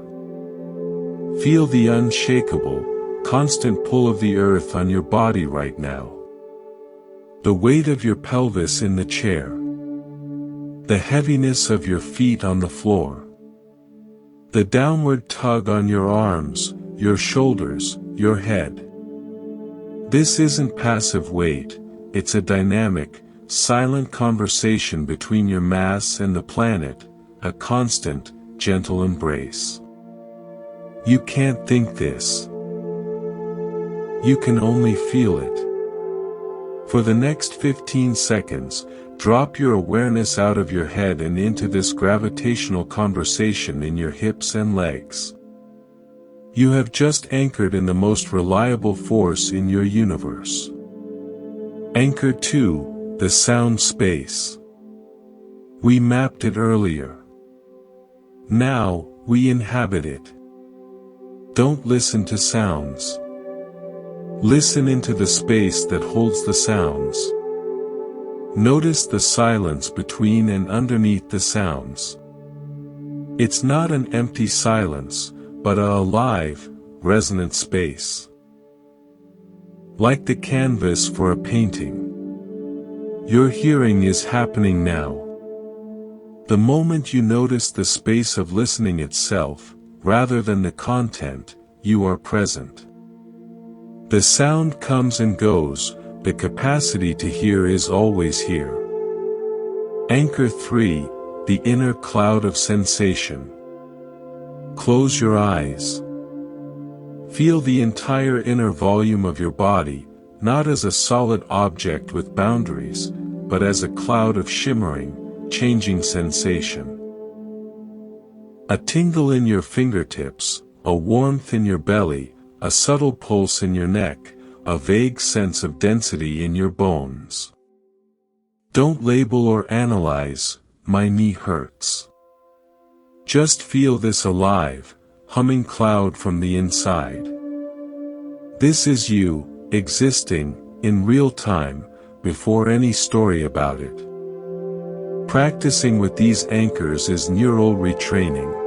Feel the unshakable, constant pull of the earth on your body right now. The weight of your pelvis in the chair. The heaviness of your feet on the floor. The downward tug on your arms, your shoulders, your head. This isn't passive weight, it's a dynamic, silent conversation between your mass and the planet, a constant, gentle embrace. You can't think this. You can only feel it. For the next 15 seconds, drop your awareness out of your head and into this gravitational conversation in your hips and legs. You have just anchored in the most reliable force in your universe. Anchor 2, the sound space. We mapped it earlier. Now, we inhabit it. Don't listen to sounds. Listen into the space that holds the sounds. Notice the silence between and underneath the sounds. It's not an empty silence, but a alive, resonant space. Like the canvas for a painting. Your hearing is happening now. The moment you notice the space of listening itself, rather than the content, you are present. The sound comes and goes, the capacity to hear is always here. Anchor 3, the inner cloud of sensation. Close your eyes. Feel the entire inner volume of your body, not as a solid object with boundaries, but as a cloud of shimmering, changing sensation. A tingle in your fingertips, a warmth in your belly, a subtle pulse in your neck, a vague sense of density in your bones. Don't label or analyze, my knee hurts. Just feel this alive, humming cloud from the inside. This is you, existing, in real time, before any story about it. Practicing with these anchors is neural retraining.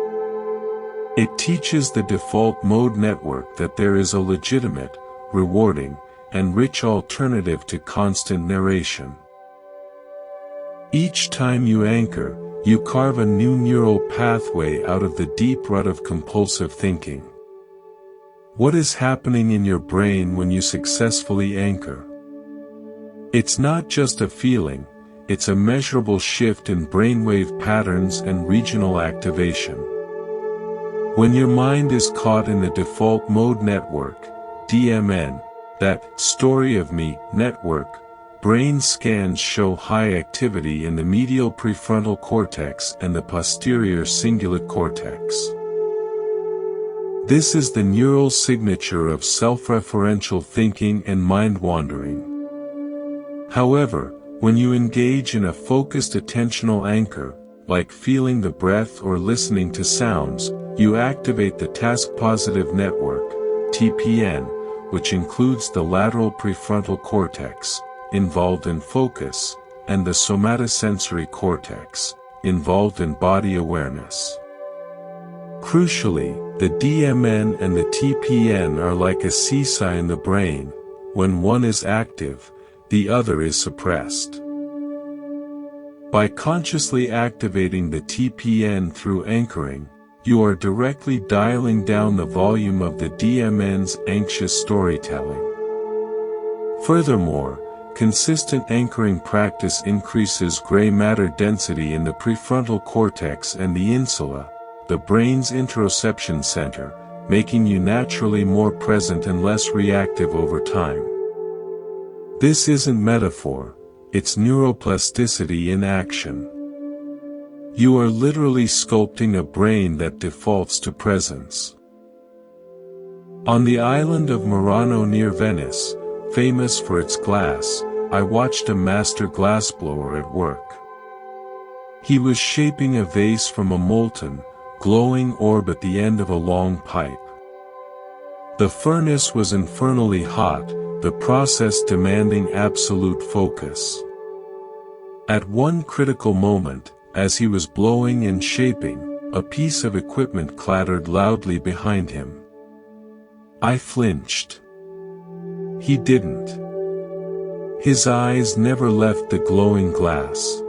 It teaches the default mode network that there is a legitimate, rewarding, and rich alternative to constant narration. Each time you anchor, you carve a new neural pathway out of the deep rut of compulsive thinking. What is happening in your brain when you successfully anchor? It's not just a feeling, it's a measurable shift in brainwave patterns and regional activation. When your mind is caught in the default mode network, DMN, that story of me network, brain scans show high activity in the medial prefrontal cortex and the posterior cingulate cortex. This is the neural signature of self-referential thinking and mind-wandering. However, when you engage in a focused attentional anchor, like feeling the breath or listening to sounds, you activate the task-positive network, TPN, which includes the lateral prefrontal cortex, involved in focus, and the somatosensory cortex, involved in body awareness. Crucially, the DMN and the TPN are like a seesaw in the brain. When one is active, the other is suppressed. By consciously activating the TPN through anchoring, you are directly dialing down the volume of the DMN's anxious storytelling. Furthermore, consistent anchoring practice increases gray matter density in the prefrontal cortex and the insula, the brain's interoception center, making you naturally more present and less reactive over time. This isn't metaphor, it's neuroplasticity in action. You are literally sculpting a brain that defaults to presence. On the island of Murano near Venice, famous for its glass, I watched a master glassblower at work. He was shaping a vase from a molten, glowing orb at the end of a long pipe. The furnace was infernally hot, the process demanding absolute focus. At one critical moment, as he was blowing and shaping, a piece of equipment clattered loudly behind him. I flinched. He didn't. His eyes never left the glowing glass.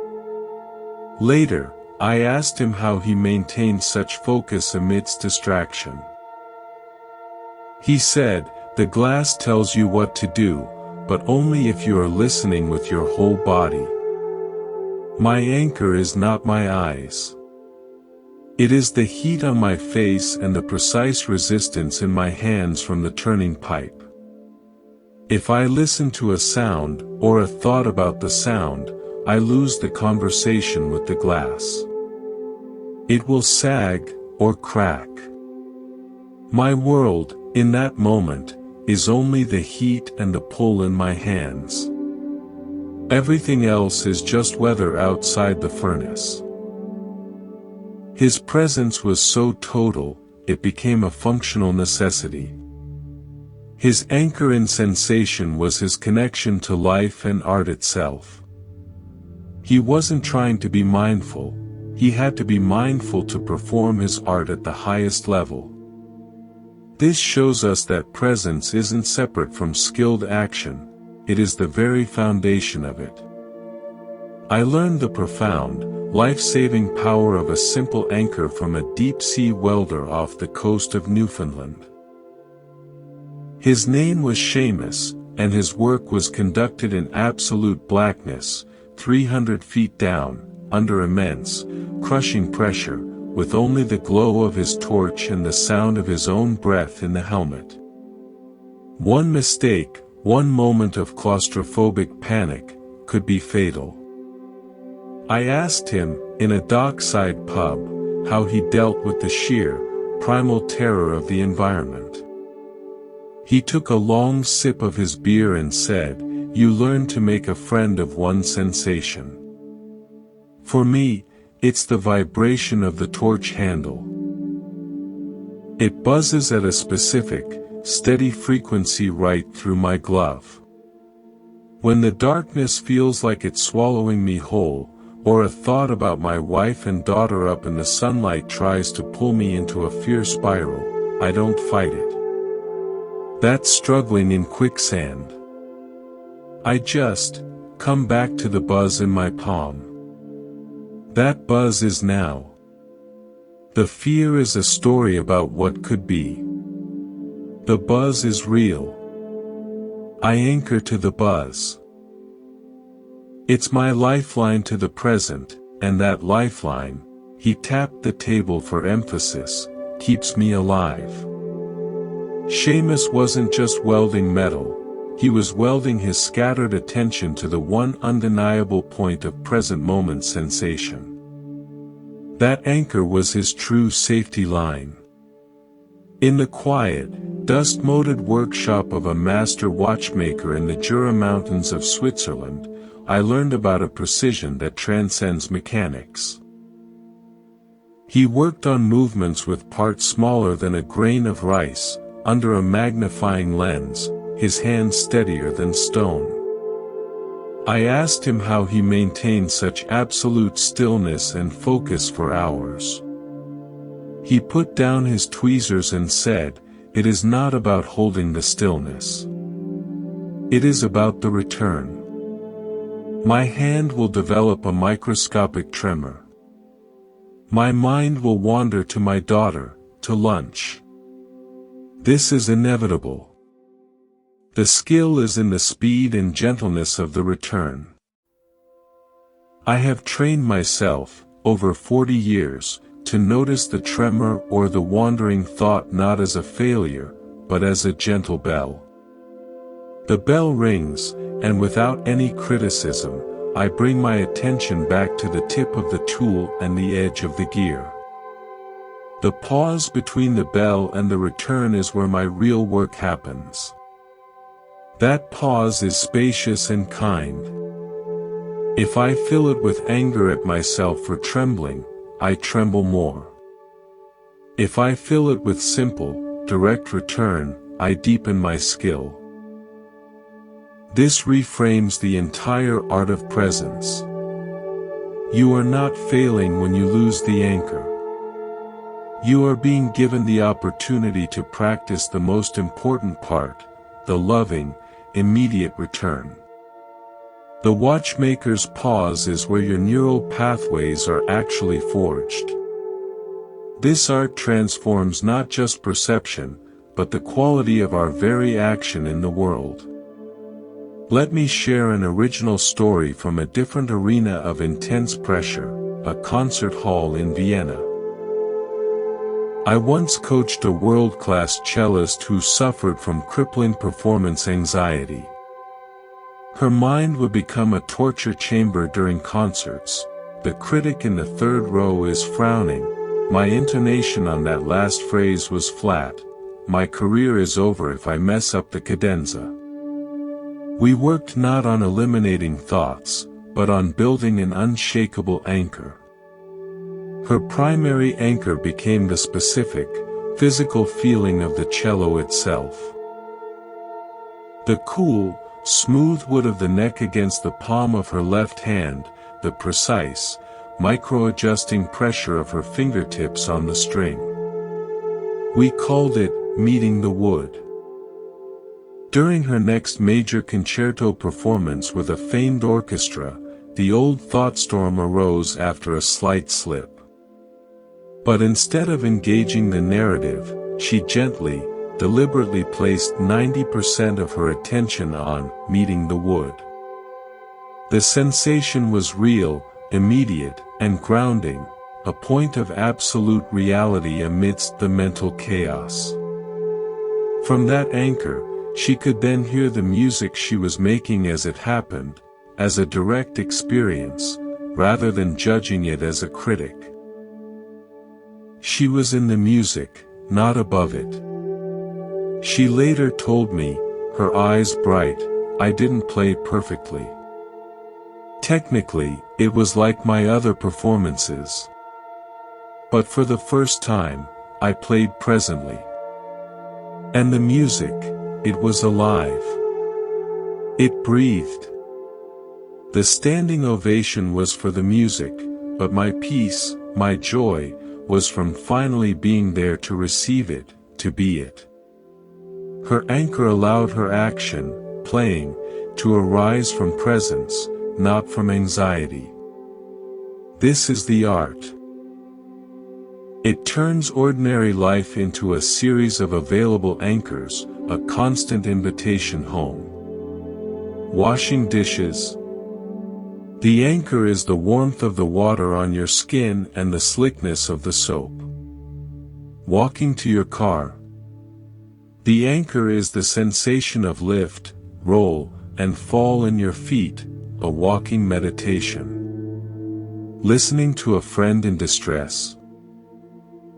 Later, I asked him how he maintained such focus amidst distraction. He said, "The glass tells you what to do, but only if you are listening with your whole body. My anchor is not my eyes. It is the heat on my face and the precise resistance in my hands from the turning pipe. If I listen to a sound, or a thought about the sound, I lose the conversation with the glass. It will sag, or crack. My world, in that moment, is only the heat and the pull in my hands. Everything else is just weather outside the furnace." His presence was so total, it became a functional necessity. His anchor in sensation was his connection to life and art itself. He wasn't trying to be mindful, he had to be mindful to perform his art at the highest level. This shows us that presence isn't separate from skilled action, it is the very foundation of it. I learned the profound, life-saving power of a simple anchor from a deep-sea welder off the coast of Newfoundland. His name was Seamus, and his work was conducted in absolute blackness, 300 feet down, under immense, crushing pressure, with only the glow of his torch and the sound of his own breath in the helmet. One mistake, one moment of claustrophobic panic, could be fatal. I asked him, in a dockside pub, how he dealt with the sheer, primal terror of the environment. He took a long sip of his beer and said, "You learn to make a friend of one sensation. For me, it's the vibration of the torch handle. It buzzes at a specific, steady frequency right through my glove. When the darkness feels like it's swallowing me whole, or a thought about my wife and daughter up in the sunlight tries to pull me into a fear spiral, I don't fight it. That's struggling in quicksand. I just come back to the buzz in my palm. That buzz is now. The fear is a story about what could be. The buzz is real. I anchor to the buzz. It's my lifeline to the present, and that lifeline," he tapped the table for emphasis, "keeps me alive." Seamus wasn't just welding metal, he was welding his scattered attention to the one undeniable point of present moment sensation. That anchor was his true safety line. In the quiet, dust-moted workshop of a master watchmaker in the Jura Mountains of Switzerland, I learned about a precision that transcends mechanics. He worked on movements with parts smaller than a grain of rice, under a magnifying lens, his hands steadier than stone. I asked him how he maintained such absolute stillness and focus for hours. He put down his tweezers and said, "It is not about holding the stillness. It is about the return. My hand will develop a microscopic tremor. My mind will wander to my daughter, to lunch. This is inevitable. The skill is in the speed and gentleness of the return." I have trained myself, over 40 years, to notice the tremor or the wandering thought not as a failure, but as a gentle bell. The bell rings, and without any criticism, I bring my attention back to the tip of the tool and the edge of the gear. The pause between the bell and the return is where my real work happens. That pause is spacious and kind. If I fill it with anger at myself for trembling, I tremble more. If I fill it with simple, direct return, I deepen my skill. This reframes the entire art of presence. You are not failing when you lose the anchor. You are being given the opportunity to practice the most important part, the loving, immediate return. The watchmaker's pause is where your neural pathways are actually forged. This art transforms not just perception, but the quality of our very action in the world. Let me share an original story from a different arena of intense pressure, a concert hall in Vienna. I once coached a world-class cellist who suffered from crippling performance anxiety. Her mind would become a torture chamber during concerts. The critic in the third row is frowning. My intonation on that last phrase was flat. My career is over if I mess up the cadenza. We worked not on eliminating thoughts, but on building an unshakable anchor. Her primary anchor became the specific, physical feeling of the cello itself. The cool, smooth wood of the neck against the palm of her left hand, the precise, micro-adjusting pressure of her fingertips on the string. We called it, meeting the wood. During her next major concerto performance with a famed orchestra, the old thought storm arose after a slight slip. But instead of engaging the narrative, she gently, deliberately placed 90% of her attention on meeting the wood. The sensation was real, immediate, and grounding, a point of absolute reality amidst the mental chaos. From that anchor, she could then hear the music she was making as it happened, as a direct experience, rather than judging it as a critic. She was in the music, not above it. She later told me, her eyes bright, "I didn't play perfectly. Technically, it was like my other performances. But for the first time, I played presently. And the music, it was alive. It breathed." The standing ovation was for the music, but my peace, my joy, was from finally being there to receive it, to be it. Her anchor allowed her action, playing, to arise from presence, not from anxiety. This is the art. It turns ordinary life into a series of available anchors, a constant invitation home. Washing dishes. The anchor is the warmth of the water on your skin and the slickness of the soap. Walking to your car. The anchor is the sensation of lift, roll, and fall in your feet, a walking meditation. Listening to a friend in distress.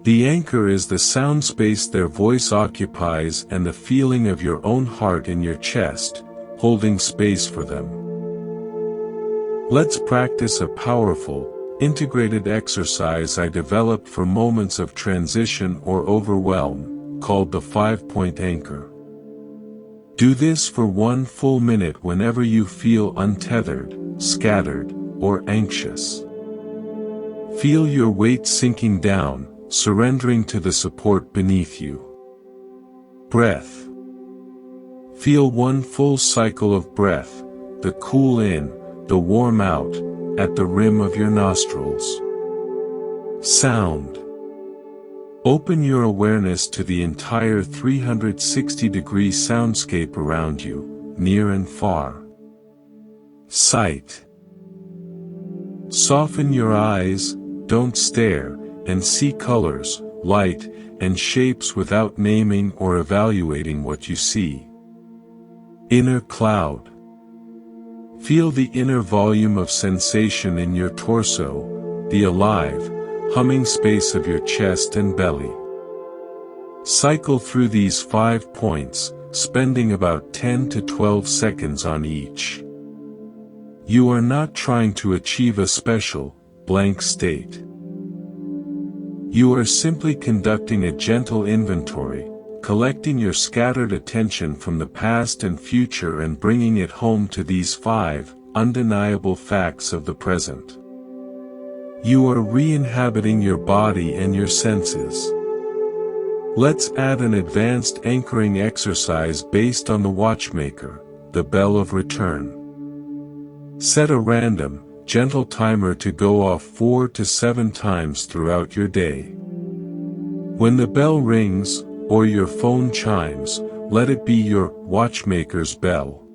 The anchor is the sound space their voice occupies and the feeling of your own heart in your chest, holding space for them. Let's practice a powerful, integrated exercise I developed for moments of transition or overwhelm, called the 5-point anchor. Do this for 1 full minute whenever you feel untethered, scattered, or anxious. Feel your weight sinking down, surrendering to the support beneath you. Breath. Feel 1 full cycle of breath, the cool in, the warm out, at the rim of your nostrils. Sound. Open your awareness to the entire 360-degree soundscape around you, near and far. Sight. Soften your eyes, don't stare, and see colors, light, and shapes without naming or evaluating what you see. Inner cloud. Feel the inner volume of sensation in your torso, the alive, humming space of your chest and belly. Cycle through these 5 points, spending about 10 to 12 seconds on each. You are not trying to achieve a special, blank state. You are simply conducting a gentle inventory, collecting your scattered attention from the past and future and bringing it home to these 5 undeniable facts of the present. You are re-inhabiting your body and your senses. Let's add an advanced anchoring exercise based on the watchmaker, the bell of return. Set a random, gentle timer to go off 4 to 7 times throughout your day. When the bell rings, or your phone chimes, let it be your watchmaker's bell.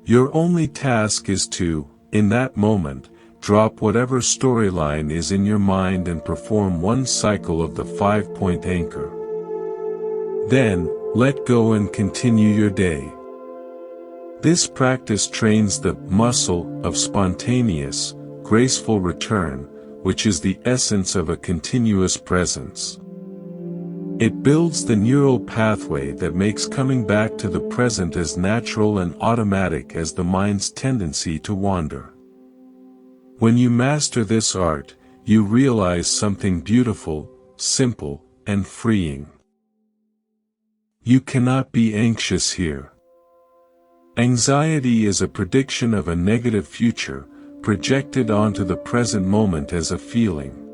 Your only task is to, in that moment, drop whatever storyline is in your mind and perform 1 cycle of the 5-point anchor. Then, let go and continue your day. This practice trains the muscle of spontaneous, graceful return, which is the essence of a continuous presence. It builds the neural pathway that makes coming back to the present as natural and automatic as the mind's tendency to wander. When you master this art, you realize something beautiful, simple, and freeing. You cannot be anxious here. Anxiety is a prediction of a negative future, projected onto the present moment as a feeling.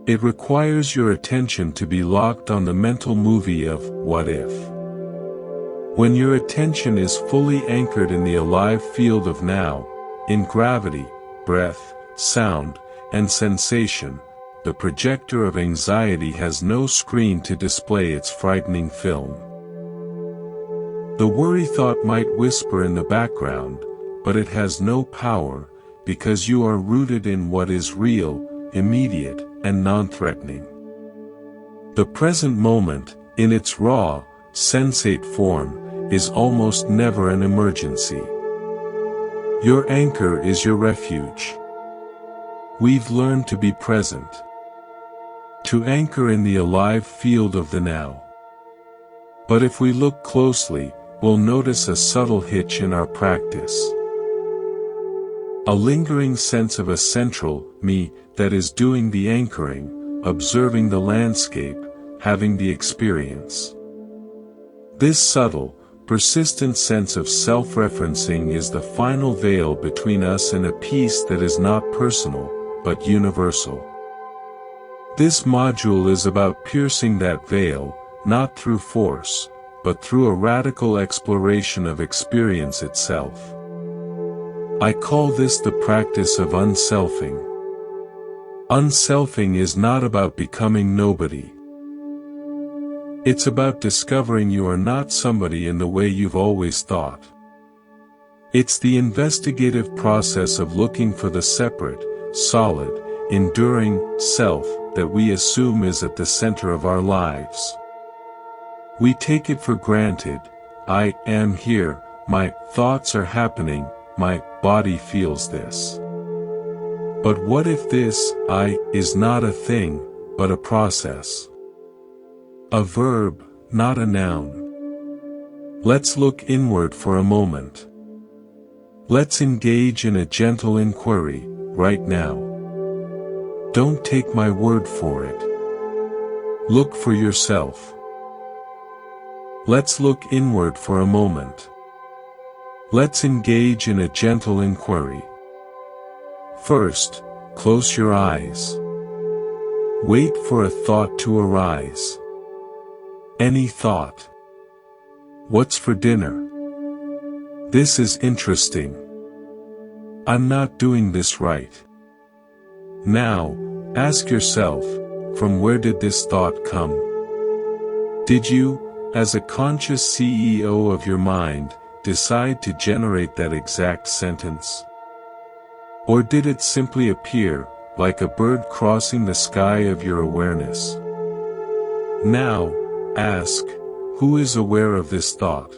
It requires your attention to be locked on the mental movie of what if. When your attention is fully anchored in the alive field of now, in gravity, breath, sound, and sensation, the projector of anxiety has no screen to display its frightening film. The worry thought might whisper in the background, but it has no power, because you are rooted in what is real, immediate, and non-threatening. The present moment, in its raw, sensate form, is almost never an emergency. Your anchor is your refuge. We've learned to be present. To anchor in the alive field of the now. But if we look closely, we'll notice a subtle hitch in our practice. A lingering sense of a central me that is doing the anchoring, observing the landscape, having the experience. This subtle, persistent sense of self-referencing is the final veil between us and a peace that is not personal, but universal. This module is about piercing that veil, not through force, but through a radical exploration of experience itself. I call this the practice of unselfing. Unselfing is not about becoming nobody. It's about discovering you are not somebody in the way you've always thought. It's the investigative process of looking for the separate, solid, enduring self that we assume is at the center of our lives. We take it for granted. I am here, my thoughts are happening, my body feels this. But what if this I is not a thing, but a process? A verb, not a noun. Let's look inward for a moment. Let's engage in a gentle inquiry, right now. Don't take my word for it. Look for yourself. Let's look inward for a moment. Let's engage in a gentle inquiry. First, close your eyes. Wait for a thought to arise. Any thought. What's for dinner? This is interesting. I'm not doing this right. Now, ask yourself, from where did this thought come? Did you, as a conscious CEO of your mind, decide to generate that exact sentence? Or did it simply appear, like a bird crossing the sky of your awareness? Now, ask, who is aware of this thought?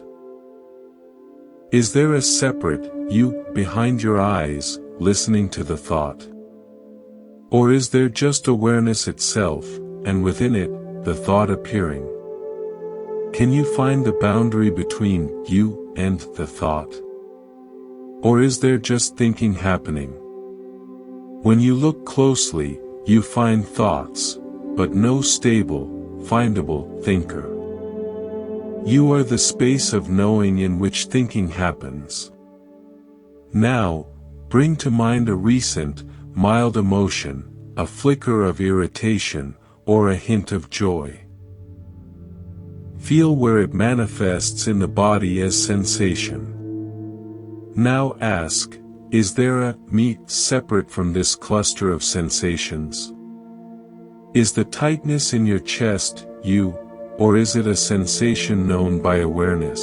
Is there a separate you behind your eyes, listening to the thought? Or is there just awareness itself, and within it, the thought appearing? Can you find the boundary between you and the thought? Or is there just thinking happening? When you look closely, you find thoughts, but no stable, findable thinker. You are the space of knowing in which thinking happens. Now, bring to mind a recent, mild emotion, a flicker of irritation, or a hint of joy. Feel where it manifests in the body as sensation. Now ask, is there a me separate from this cluster of sensations? Is the tightness in your chest you, or is it a sensation known by awareness?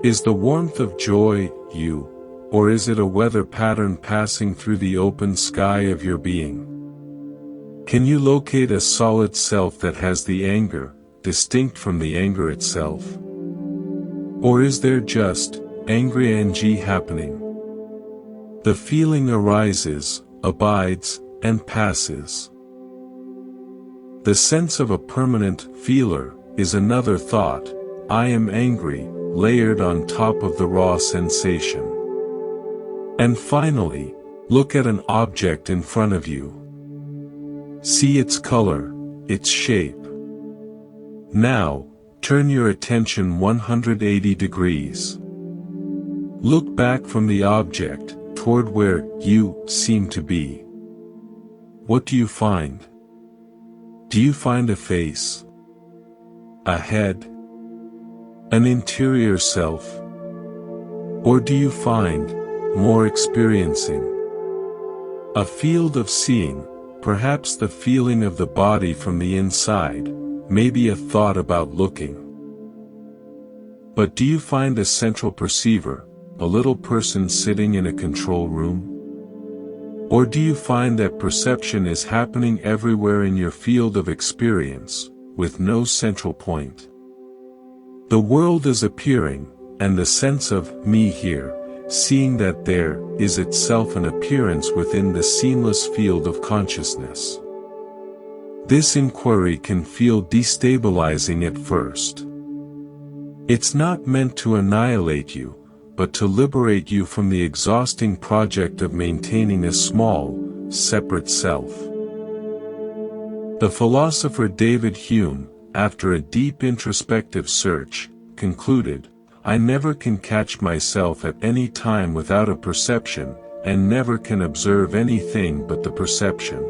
Is the warmth of joy you, or is it a weather pattern passing through the open sky of your being? Can you locate a solid self that has the anger, distinct from the anger itself? Or is there just angry energy happening? The feeling arises, abides, and passes. The sense of a permanent feeler is another thought, I am angry, layered on top of the raw sensation. And finally, look at an object in front of you. See its color, its shape. Now, turn your attention 180 degrees. Look back from the object, toward where you seem to be. What do you find? Do you find a face? A head? An interior self? Or do you find, more experiencing, a field of seeing, perhaps the feeling of the body from the inside, maybe a thought about looking? But do you find a central perceiver, a little person sitting in a control room? Or do you find that perception is happening everywhere in your field of experience, with no central point? The world is appearing, and the sense of me here, seeing that there is itself an appearance within the seamless field of consciousness. This inquiry can feel destabilizing at first. It's not meant to annihilate you, but to liberate you from the exhausting project of maintaining a small, separate self. The philosopher David Hume, after a deep introspective search, concluded, I never can catch myself at any time without a perception, and never can observe anything but the perception.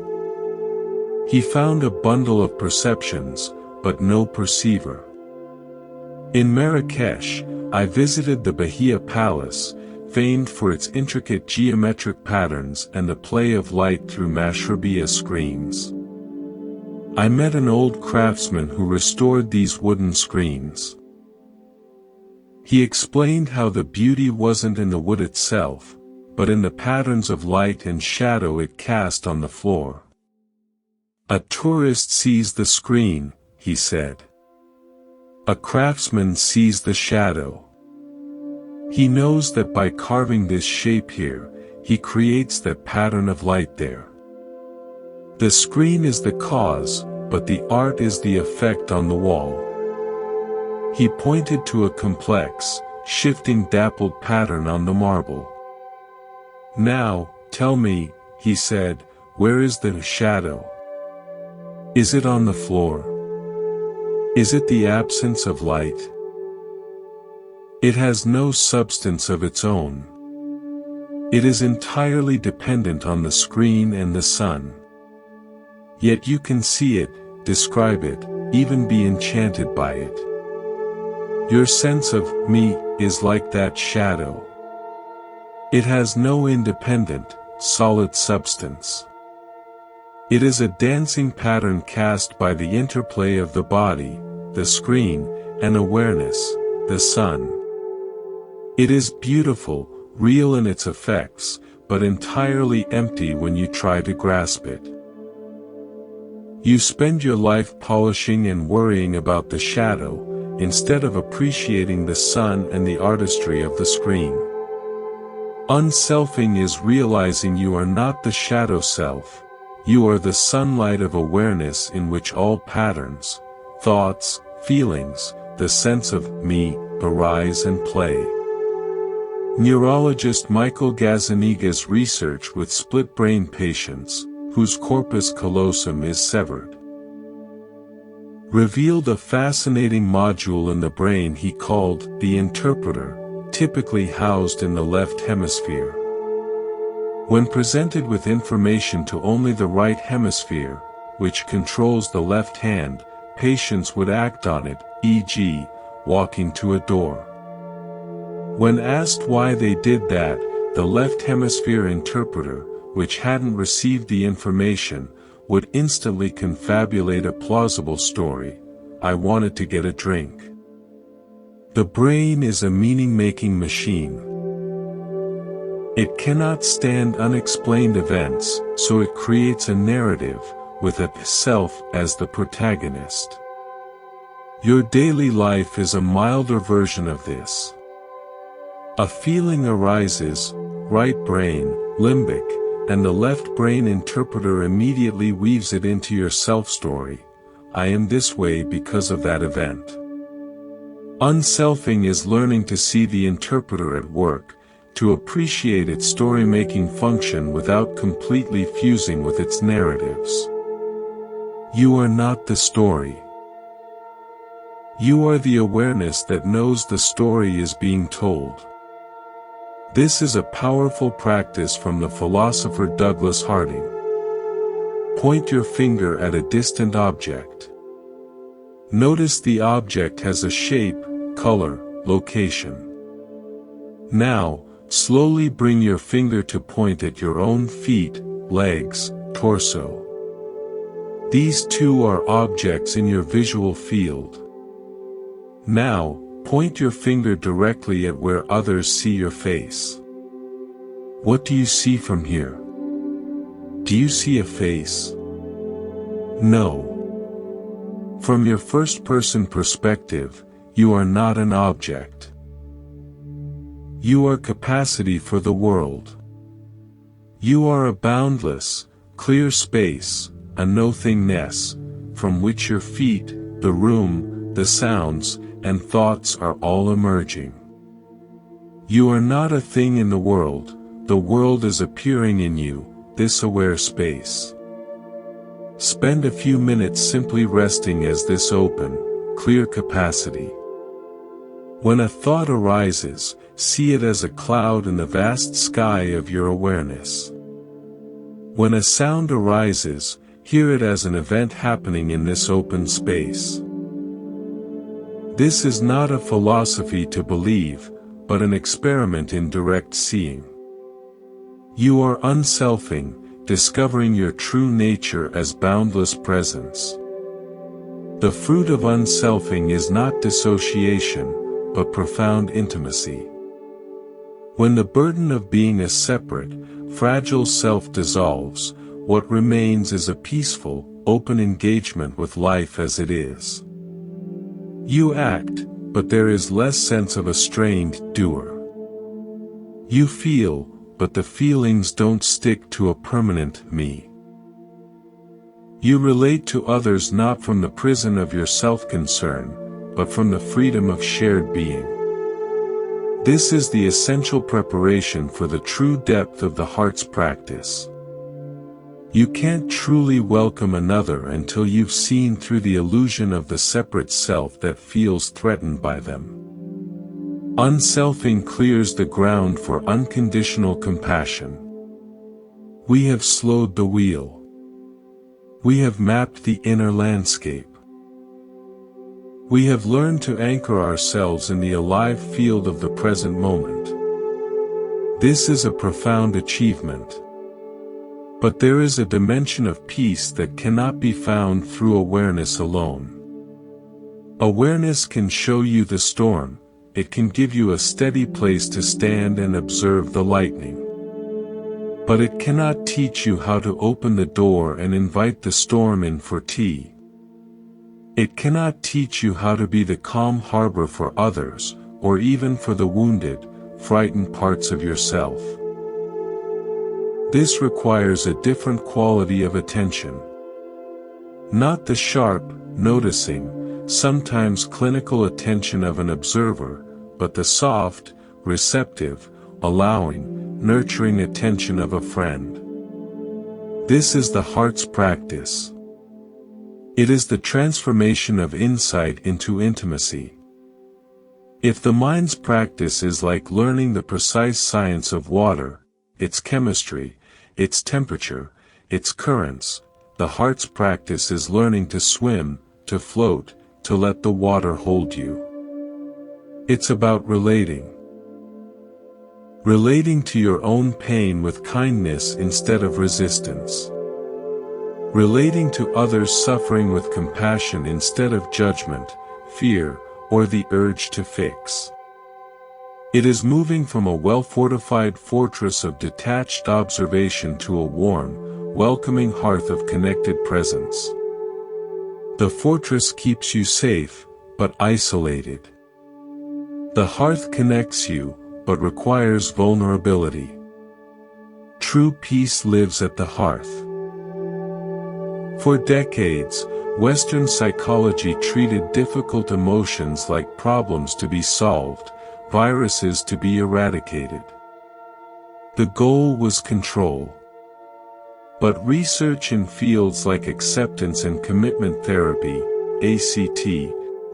He found a bundle of perceptions, but no perceiver. In Marrakesh, I visited the Bahia Palace, famed for its intricate geometric patterns and the play of light through mashrabiyah screens. I met an old craftsman who restored these wooden screens. He explained how the beauty wasn't in the wood itself, but in the patterns of light and shadow it cast on the floor. A tourist sees the screen, he said. A craftsman sees the shadow. He knows that by carving this shape here, he creates that pattern of light there. The screen is the cause, but the art is the effect on the wall. He pointed to a complex, shifting dappled pattern on the marble. Now, tell me, he said, where is the shadow? Is it on the floor? Is it the absence of light? It has no substance of its own. It is entirely dependent on the screen and the sun. Yet you can see it, describe it, even be enchanted by it. Your sense of me is like that shadow. It has no independent, solid substance. It is a dancing pattern cast by the interplay of the body, the screen, and awareness, the sun. It is beautiful, real in its effects, but entirely empty when you try to grasp it. You spend your life polishing and worrying about the shadow, instead of appreciating the sun and the artistry of the screen. Unselfing is realizing you are not the shadow self, you are the sunlight of awareness in which all patterns, thoughts, feelings, the sense of me, arise and play. Neurologist Michael Gazzaniga's research with split-brain patients, whose corpus callosum is severed, revealed a fascinating module in the brain he called the interpreter, typically housed in the left hemisphere. When presented with information to only the right hemisphere, which controls the left hand, patients would act on it, e.g., walking to a door. When asked why they did that, the left hemisphere interpreter, which hadn't received the information, would instantly confabulate a plausible story. I wanted to get a drink. The brain is a meaning-making machine. It cannot stand unexplained events, so it creates a narrative, with a self as the protagonist. Your daily life is a milder version of this. A feeling arises, right brain, limbic, and the left brain interpreter immediately weaves it into your self-story. I am this way because of that event. Unselfing is learning to see the interpreter at work, to appreciate its story-making function without completely fusing with its narratives. You are not the story. You are the awareness that knows the story is being told. This is a powerful practice from the philosopher Douglas Harding. Point your finger at a distant object. Notice the object has a shape, color, location. Now, slowly bring your finger to point at your own feet, legs, torso. These two are objects in your visual field. Now, point your finger directly at where others see your face. What do you see from here? Do you see a face? No. From your first-person perspective, you are not an object. You are capacity for the world. You are a boundless, clear space, a nothingness, from which your feet, the room, the sounds, and thoughts are all emerging. You are not a thing in the world is appearing in you, this aware space. Spend a few minutes simply resting as this open, clear capacity. When a thought arises, see it as a cloud in the vast sky of your awareness. When a sound arises, hear it as an event happening in this open space. This is not a philosophy to believe, but an experiment in direct seeing. You are unselfing, discovering your true nature as boundless presence. The fruit of unselfing is not dissociation, but profound intimacy. When the burden of being a separate, fragile self dissolves, what remains is a peaceful, open engagement with life as it is. You act, but there is less sense of a strained doer. You feel, but the feelings don't stick to a permanent me. You relate to others not from the prison of your self-concern, but from the freedom of shared being. This is the essential preparation for the true depth of the heart's practice. You can't truly welcome another until you've seen through the illusion of the separate self that feels threatened by them. Unselfing clears the ground for unconditional compassion. We have slowed the wheel. We have mapped the inner landscape. We have learned to anchor ourselves in the alive field of the present moment. This is a profound achievement. But there is a dimension of peace that cannot be found through awareness alone. Awareness can show you the storm, it can give you a steady place to stand and observe the lightning. But it cannot teach you how to open the door and invite the storm in for tea. It cannot teach you how to be the calm harbor for others, or even for the wounded, frightened parts of yourself. This requires a different quality of attention. Not the sharp, noticing, sometimes clinical attention of an observer, but the soft, receptive, allowing, nurturing attention of a friend. This is the heart's practice. It is the transformation of insight into intimacy. If the mind's practice is like learning the precise science of water, its chemistry, its temperature, its currents, the heart's practice is learning to swim, to float, to let the water hold you. It's about relating. Relating to your own pain with kindness instead of resistance. Relating to others' suffering with compassion instead of judgment, fear, or the urge to fix. It is moving from a well-fortified fortress of detached observation to a warm, welcoming hearth of connected presence. The fortress keeps you safe, but isolated. The hearth connects you, but requires vulnerability. True peace lives at the hearth. For decades, Western psychology treated difficult emotions like problems to be solved, viruses to be eradicated. The goal was control. But research in fields like acceptance and commitment therapy, ACT,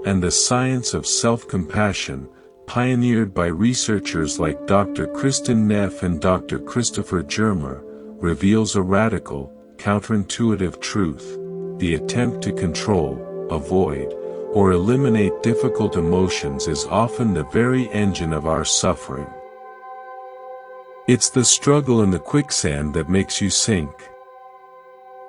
and the science of self-compassion, pioneered by researchers like Dr. Kristen Neff and Dr. Christopher Germer, reveals a radical, counterintuitive truth: the attempt to control, avoid, or eliminate difficult emotions is often the very engine of our suffering. It's the struggle in the quicksand that makes you sink.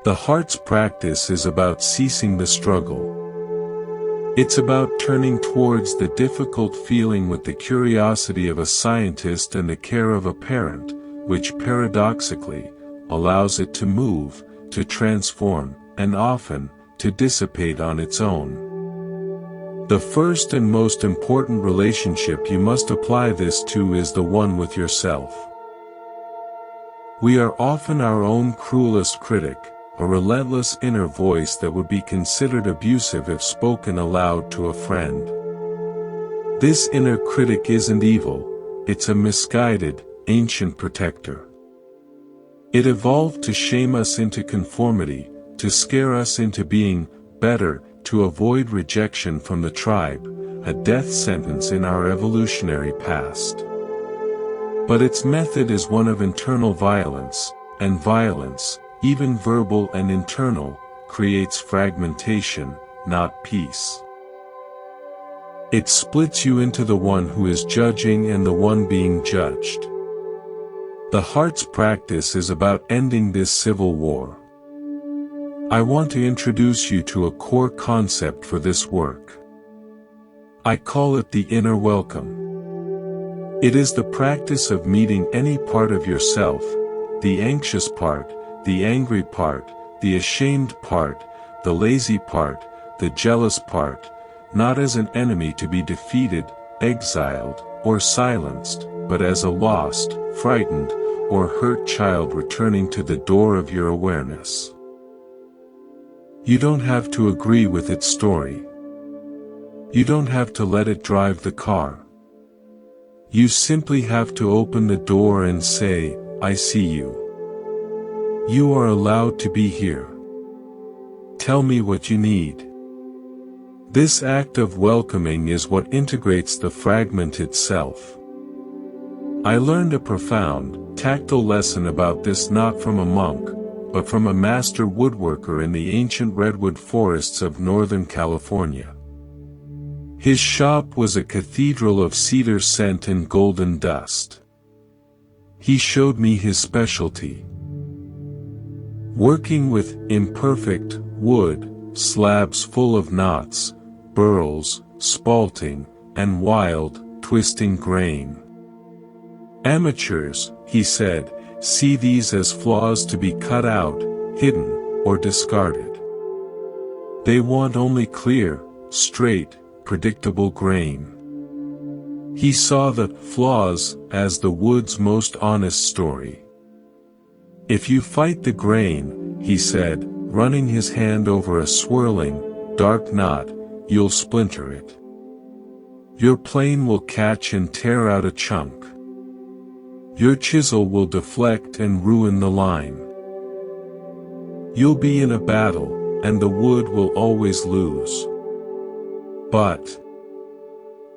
The heart's practice is about ceasing the struggle. It's about turning towards the difficult feeling with the curiosity of a scientist and the care of a parent, which paradoxically allows it to move, to transform, and often, to dissipate on its own. The first and most important relationship you must apply this to is the one with yourself. We are often our own cruelest critic, a relentless inner voice that would be considered abusive if spoken aloud to a friend. This inner critic isn't evil, it's a misguided, ancient protector. It evolved to shame us into conformity, to scare us into being better, to avoid rejection from the tribe, a death sentence in our evolutionary past. But its method is one of internal violence, and violence, even verbal and internal, creates fragmentation, not peace. It splits you into the one who is judging and the one being judged. The heart's practice is about ending this civil war. I want to introduce you to a core concept for this work. I call it the inner welcome. It is the practice of meeting any part of yourself, the anxious part, the angry part, the ashamed part, the lazy part, the jealous part, not as an enemy to be defeated, exiled, or silenced, but as a lost, frightened, or hurt child returning to the door of your awareness. You don't have to agree with its story. You don't have to let it drive the car. You simply have to open the door and say, I see you. You are allowed to be here. Tell me what you need. This act of welcoming is what integrates the fragmented self. I learned a profound, tactile lesson about this not from a monk, but from a master woodworker in the ancient redwood forests of Northern California. His shop was a cathedral of cedar scent and golden dust. He showed me his specialty. Working with imperfect wood, slabs full of knots, burls, spalting, and wild, twisting grain. Amateurs, he said, see these as flaws to be cut out, hidden, or discarded. They want only clear, straight, predictable grain. He saw the flaws as the wood's most honest story. If you fight the grain, he said, running his hand over a swirling, dark knot, you'll splinter it. Your plane will catch and tear out a chunk. Your chisel will deflect and ruin the line. You'll be in a battle, and the wood will always lose. But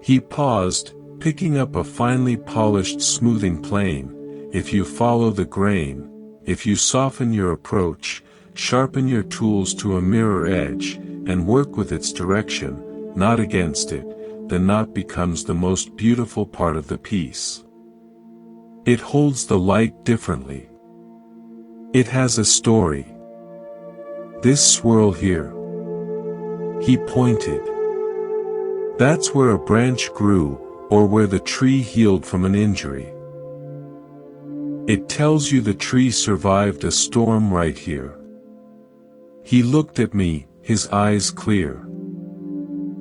he paused, picking up a finely polished smoothing plane. If you follow the grain, if you soften your approach, sharpen your tools to a mirror edge, and work with its direction, not against it, the knot becomes the most beautiful part of the piece. It holds the light differently. It has a story. This swirl here. He pointed. That's where a branch grew, or where the tree healed from an injury. It tells you the tree survived a storm right here. He looked at me, his eyes clear.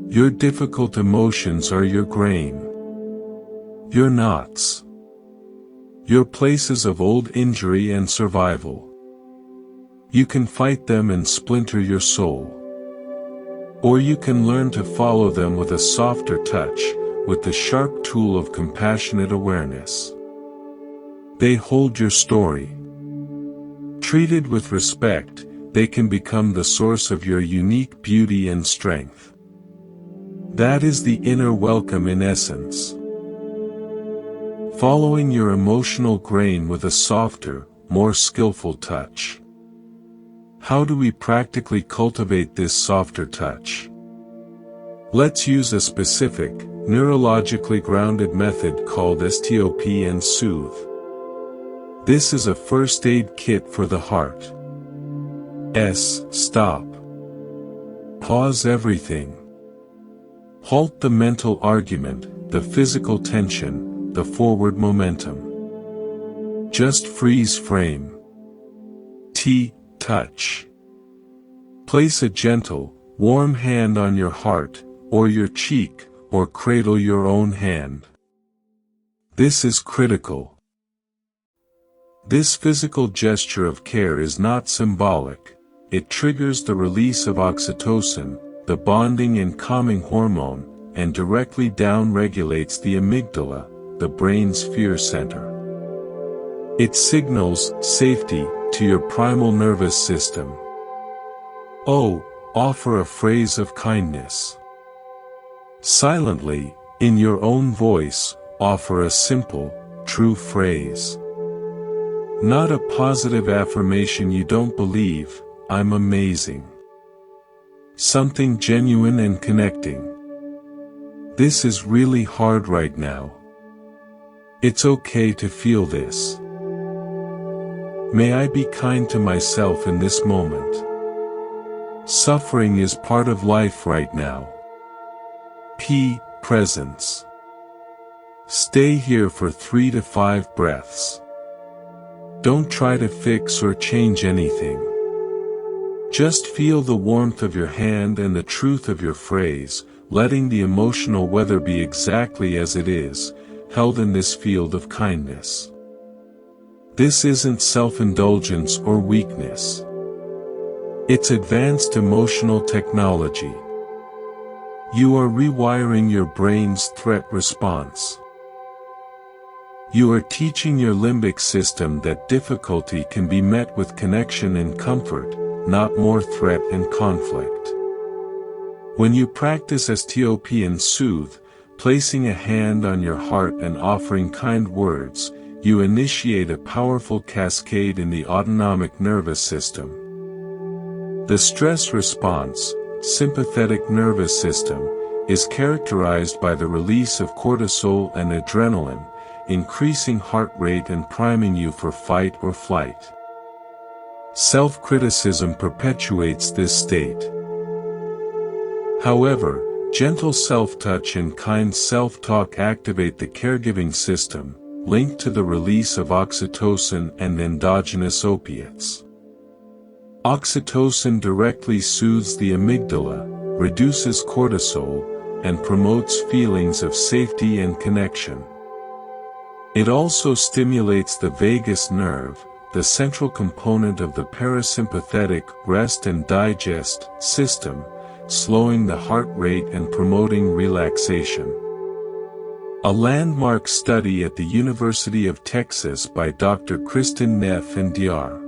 Your difficult emotions are your grain. Your knots. Your places of old injury and survival. You can fight them and splinter your soul. Or you can learn to follow them with a softer touch, with the sharp tool of compassionate awareness. They hold your story. Treated with respect, they can become the source of your unique beauty and strength. That is the inner welcome in essence. Following your emotional grain with a softer, more skillful touch. How do we practically cultivate this softer touch? Let's use a specific, neurologically grounded method called STOP and Soothe. This is a first aid kit for the heart. S. Stop. Pause everything. Halt the mental argument, the physical tension, the forward momentum. Just freeze frame. T. Touch. Place a gentle, warm hand on your heart, or your cheek, or cradle your own hand. This is critical. This physical gesture of care is not symbolic. It triggers the release of oxytocin, the bonding and calming hormone, and directly down-regulates the amygdala, the brain's fear center. It signals safety to your primal nervous system. Oh, offer a phrase of kindness. Silently, in your own voice, offer a simple, true phrase. Not a positive affirmation you don't believe, I'm amazing. Something genuine and connecting. This is really hard right now. It's okay to feel this. May I be kind to myself in this moment. Suffering is part of life right now. P. Presence. Stay here for 3 to 5 breaths. Don't try to fix or change anything. Just feel the warmth of your hand and the truth of your phrase, letting the emotional weather be exactly as it is, held in this field of kindness. This isn't self-indulgence or weakness. It's advanced emotional technology. You are rewiring your brain's threat response. You are teaching your limbic system that difficulty can be met with connection and comfort, not more threat and conflict. When you practice STOP and soothe, placing a hand on your heart and offering kind words, you initiate a powerful cascade in the autonomic nervous system. The stress response, sympathetic nervous system, is characterized by the release of cortisol and adrenaline, increasing heart rate and priming you for fight or flight. Self-criticism perpetuates this state. However, gentle self-touch and kind self-talk activate the caregiving system, linked to the release of oxytocin and endogenous opiates. Oxytocin directly soothes the amygdala, reduces cortisol, and promotes feelings of safety and connection. It also stimulates the vagus nerve, the central component of the parasympathetic rest and digest system, slowing the heart rate and promoting relaxation. A landmark study at the University of Texas by Dr. Kristen Neff and Dr.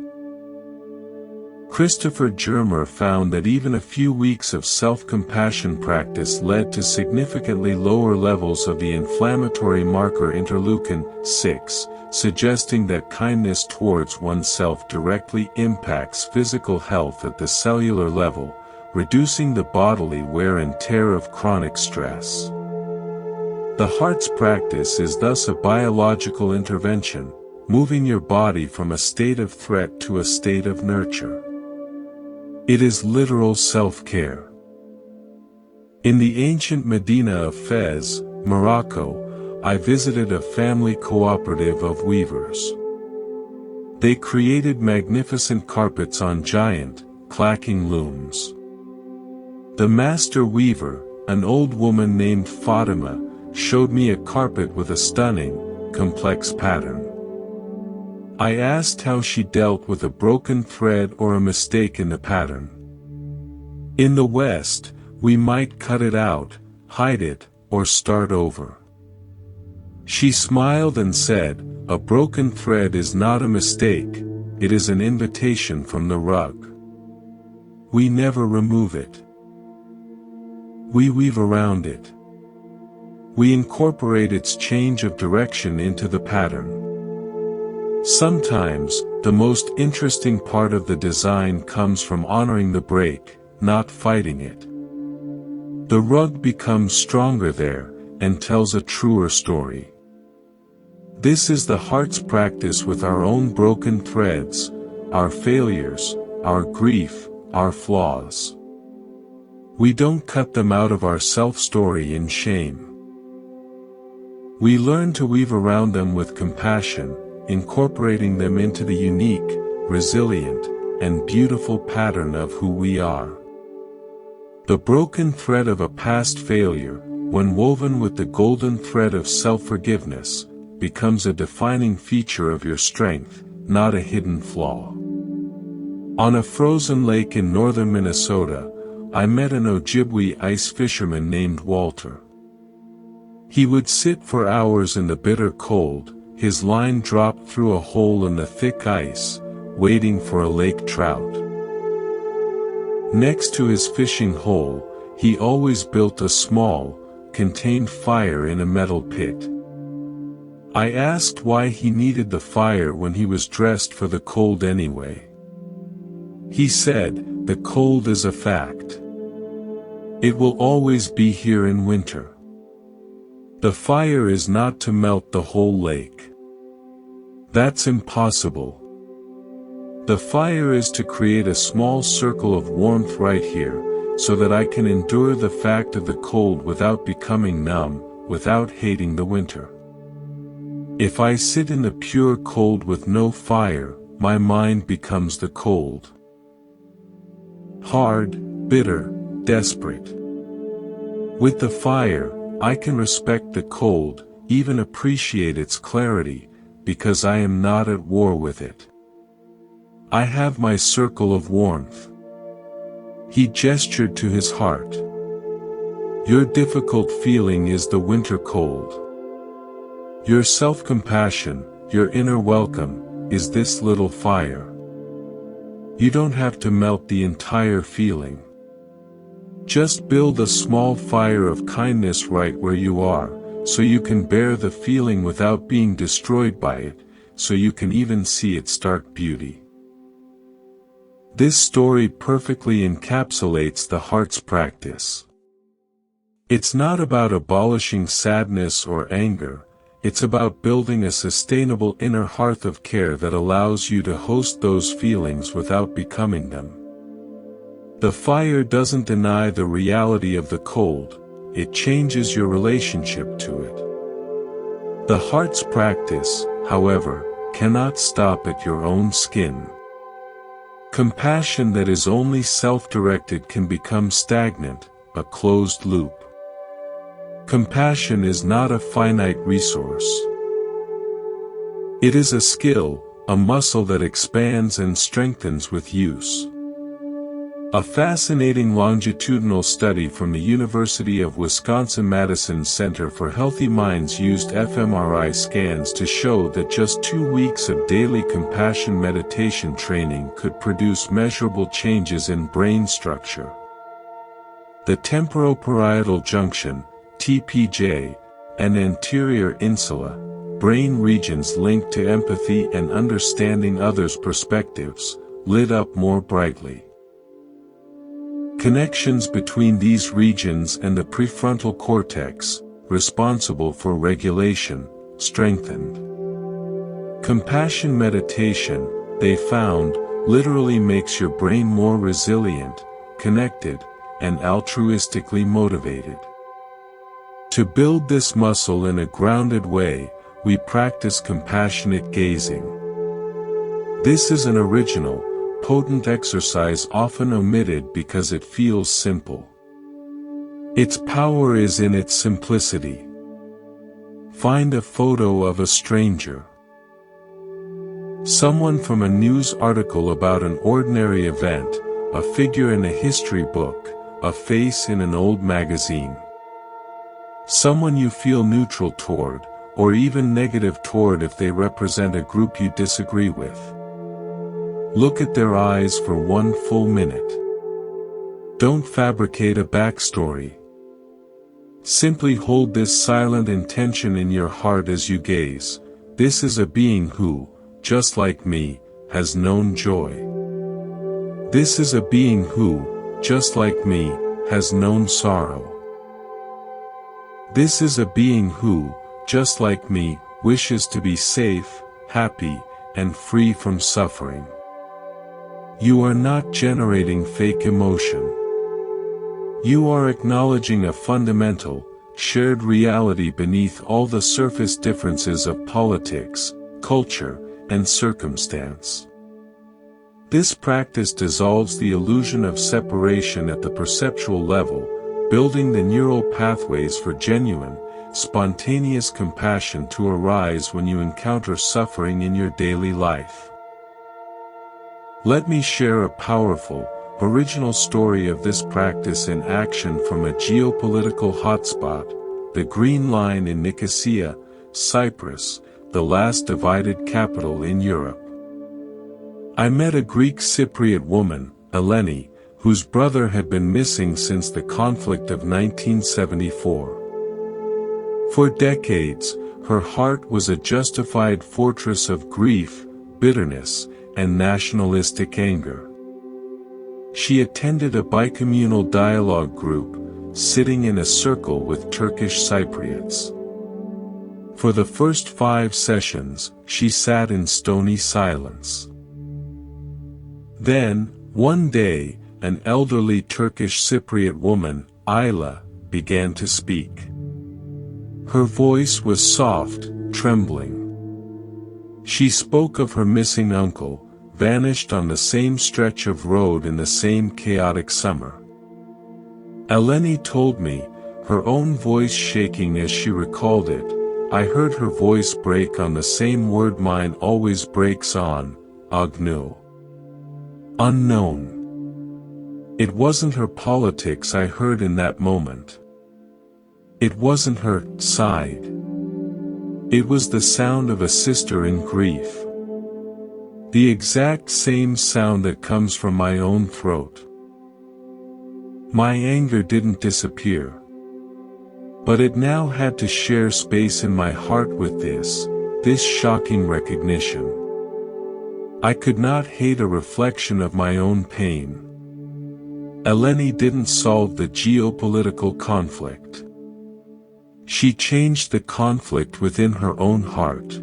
Christopher Germer found that even a few weeks of self-compassion practice led to significantly lower levels of the inflammatory marker interleukin-6, suggesting that kindness towards oneself directly impacts physical health at the cellular level, reducing the bodily wear and tear of chronic stress. The heart's practice is thus a biological intervention, moving your body from a state of threat to a state of nurture. It is literal self-care. In the ancient Medina of Fez, Morocco, I visited a family cooperative of weavers. They created magnificent carpets on giant, clacking looms. The master weaver, an old woman named Fatima, showed me a carpet with a stunning, complex pattern. I asked how she dealt with a broken thread or a mistake in the pattern. In the West, we might cut it out, hide it, or start over. She smiled and said, "A broken thread is not a mistake, it is an invitation from the rug. We never remove it. We weave around it. We incorporate its change of direction into the pattern." Sometimes, the most interesting part of the design comes from honoring the break, not fighting it. The rug becomes stronger there, and tells a truer story. This is the heart's practice with our own broken threads, our failures, our grief, our flaws. We don't cut them out of our self-story in shame. We learn to weave around them with compassion, incorporating them into the unique, resilient, and beautiful pattern of who we are. The broken thread of a past failure, when woven with the golden thread of self-forgiveness, becomes a defining feature of your strength, not a hidden flaw. On a frozen lake in northern Minnesota, I met an Ojibwe ice fisherman named Walter. He would sit for hours in the bitter cold, his line dropped through a hole in the thick ice, waiting for a lake trout. Next to his fishing hole, he always built a small, contained fire in a metal pit. I asked why he needed the fire when he was dressed for the cold anyway. He said, "The cold is a fact. It will always be here in winter. The fire is not to melt the whole lake. That's impossible. The fire is to create a small circle of warmth right here, so that I can endure the fact of the cold without becoming numb, without hating the winter. If I sit in the pure cold with no fire, my mind becomes the cold. Hard, bitter, desperate. With the fire, I can respect the cold, even appreciate its clarity, because I am not at war with it. I have my circle of warmth." He gestured to his heart. "Your difficult feeling is the winter cold. Your self-compassion, your inner welcome, is this little fire. You don't have to melt the entire feeling. Just build a small fire of kindness right where you are, so you can bear the feeling without being destroyed by it, so you can even see its dark beauty. This story perfectly encapsulates the heart's practice. It's not about abolishing sadness or anger, it's about building a sustainable inner hearth of care that allows you to host those feelings without becoming them. The fire doesn't deny the reality of the cold, it changes your relationship to it. The heart's practice, however, cannot stop at your own skin. Compassion that is only self-directed can become stagnant, a closed loop. Compassion is not a finite resource. It is a skill, a muscle that expands and strengthens with use. A fascinating longitudinal study from the University of Wisconsin-Madison Center for Healthy Minds used fMRI scans to show that just 2 weeks of daily compassion meditation training could produce measurable changes in brain structure. The temporoparietal junction, TPJ, and anterior insula, brain regions linked to empathy and understanding others' perspectives, lit up more brightly. Connections between these regions and the prefrontal cortex, responsible for regulation, strengthened. Compassion meditation, they found, literally makes your brain more resilient, connected, and altruistically motivated. To build this muscle in a grounded way, we practice compassionate gazing. This is an original, potent exercise often omitted because it feels simple. Its power is in its simplicity. Find a photo of a stranger. Someone from a news article about an ordinary event, a figure in a history book, a face in an old magazine. Someone you feel neutral toward, or even negative toward if they represent a group you disagree with. Look at their eyes for 1 full minute. Don't fabricate a backstory. Simply hold this silent intention in your heart as you gaze. This is a being who, just like me, has known joy. This is a being who, just like me, has known sorrow. This is a being who, just like me, wishes to be safe, happy, and free from suffering. You are not generating fake emotion. You are acknowledging a fundamental, shared reality beneath all the surface differences of politics, culture, and circumstance. This practice dissolves the illusion of separation at the perceptual level, building the neural pathways for genuine, spontaneous compassion to arise when you encounter suffering in your daily life. Let me share a powerful, original story of this practice in action from a geopolitical hotspot, the Green Line in Nicosia, Cyprus, the last divided capital in Europe. I met a Greek Cypriot woman, Eleni, whose brother had been missing since the conflict of 1974. For decades, her heart was a justified fortress of grief, bitterness, and nationalistic anger. She attended a bicommunal dialogue group, sitting in a circle with Turkish Cypriots. For the first 5 sessions, she sat in stony silence. Then, one day, an elderly Turkish Cypriot woman, Ayla, began to speak. Her voice was soft, trembling. She spoke of her missing uncle, vanished on the same stretch of road in the same chaotic summer. Eleni told me, her own voice shaking as she recalled it. I heard her voice break on the same word mine always breaks on, agnu. Unknown. It wasn't her politics I heard in that moment. It wasn't her side. It was the sound of a sister in grief. The exact same sound that comes from my own throat. My anger didn't disappear. But it now had to share space in my heart with this shocking recognition. I could not hate a reflection of my own pain. Eleni didn't solve the geopolitical conflict. She changed the conflict within her own heart.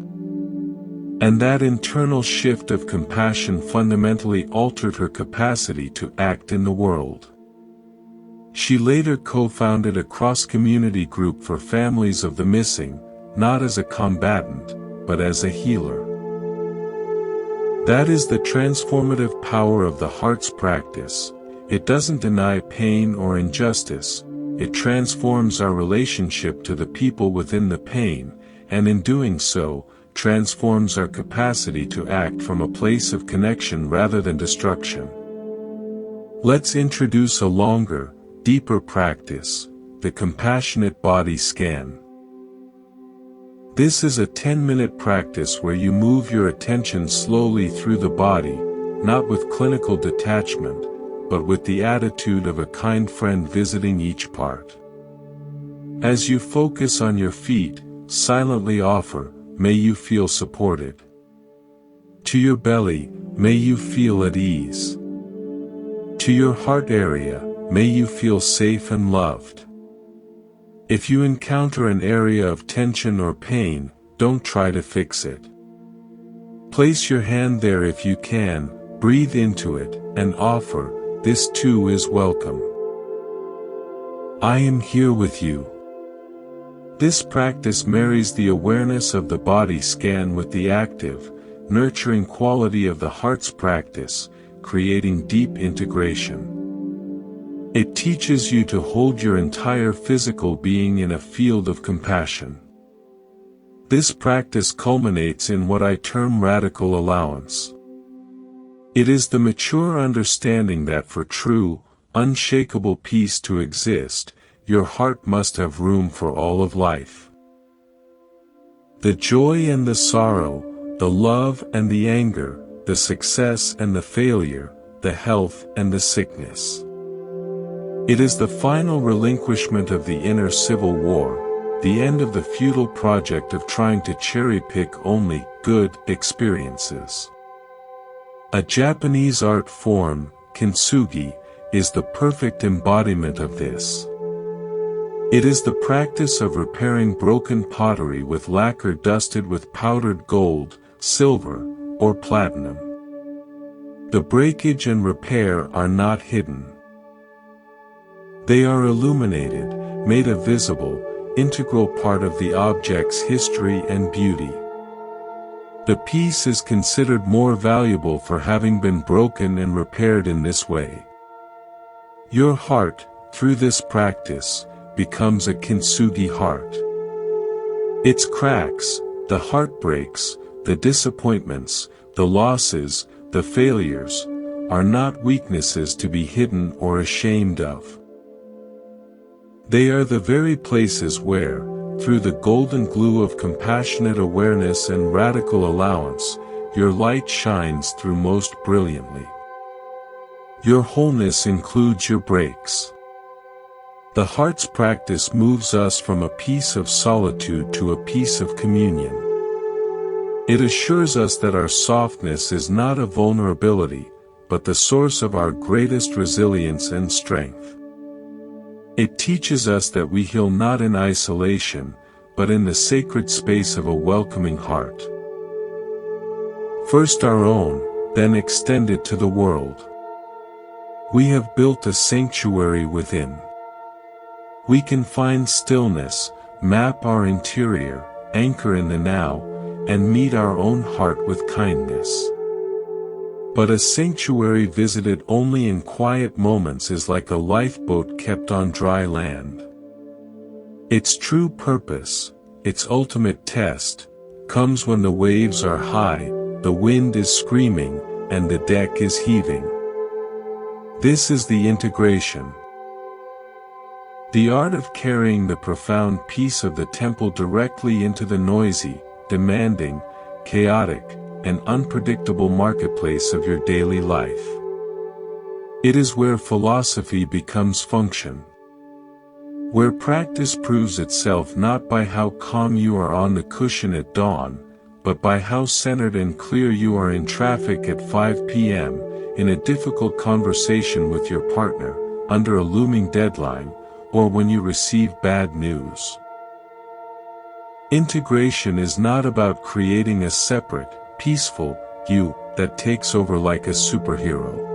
And that internal shift of compassion fundamentally altered her capacity to act in the world. She later co-founded a cross-community group for families of the missing, not as a combatant, but as a healer. That is the transformative power of the heart's practice. It doesn't deny pain or injustice, it transforms our relationship to the people within the pain, and in doing so, transforms our capacity to act from a place of connection rather than destruction. Let's introduce a longer, deeper practice, the compassionate body scan. This is a 10-minute practice where you move your attention slowly through the body, not with clinical detachment, but with the attitude of a kind friend visiting each part. As you focus on your feet, silently offer, "May you feel supported." To your belly, "May you feel at ease." To your heart area, "May you feel safe and loved." If you encounter an area of tension or pain, don't try to fix it. Place your hand there if you can, breathe into it, and offer, "This too is welcome. I am here with you." This practice marries the awareness of the body scan with the active, nurturing quality of the heart's practice, creating deep integration. It teaches you to hold your entire physical being in a field of compassion. This practice culminates in what I term radical allowance. It is the mature understanding that for true, unshakable peace to exist, your heart must have room for all of life. The joy and the sorrow, the love and the anger, the success and the failure, the health and the sickness. It is the final relinquishment of the inner civil war, the end of the futile project of trying to cherry-pick only good experiences. A Japanese art form, kintsugi, is the perfect embodiment of this. It is the practice of repairing broken pottery with lacquer dusted with powdered gold, silver, or platinum. The breakage and repair are not hidden. They are illuminated, made a visible, integral part of the object's history and beauty. The piece is considered more valuable for having been broken and repaired in this way. Your heart, through this practice, becomes a kintsugi heart. Its cracks, the heartbreaks, the disappointments, the losses, the failures, are not weaknesses to be hidden or ashamed of. They are the very places where, through the golden glue of compassionate awareness and radical allowance, your light shines through most brilliantly. Your wholeness includes your breaks. The heart's practice moves us from a piece of solitude to a piece of communion. It assures us that our softness is not a vulnerability, but the source of our greatest resilience and strength. It teaches us that we heal not in isolation, but in the sacred space of a welcoming heart. First our own, then extended to the world. We have built a sanctuary within. We can find stillness, map our interior, anchor in the now, and meet our own heart with kindness. But a sanctuary visited only in quiet moments is like a lifeboat kept on dry land. Its true purpose, its ultimate test, comes when the waves are high, the wind is screaming, and the deck is heaving. This is the integration. The art of carrying the profound peace of the temple directly into the noisy, demanding, chaotic, and unpredictable marketplace of your daily life. It is where philosophy becomes function. Where practice proves itself not by how calm you are on the cushion at dawn, but by how centered and clear you are in traffic at 5 p.m., in a difficult conversation with your partner, under a looming deadline, or when you receive bad news. Integration is not about creating a separate, peaceful you that takes over like a superhero.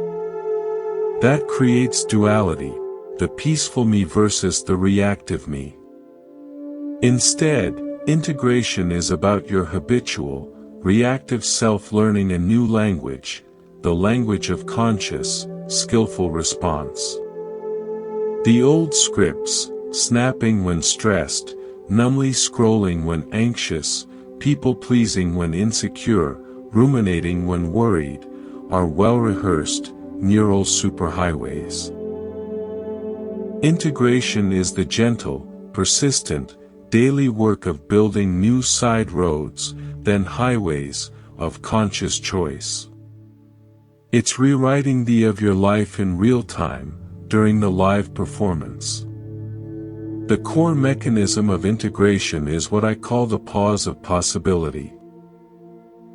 That creates duality, the peaceful me versus the reactive me. Instead, integration is about your habitual, reactive self learning a new language, the language of conscious, skillful response. The old scripts, snapping when stressed, numbly scrolling when anxious, people-pleasing when insecure, ruminating when worried, are well-rehearsed, neural superhighways. Integration is the gentle, persistent, daily work of building new side roads, then highways, of conscious choice. It's rewriting the of your life in real time, during the live performance. The core mechanism of integration is what I call the pause of possibility.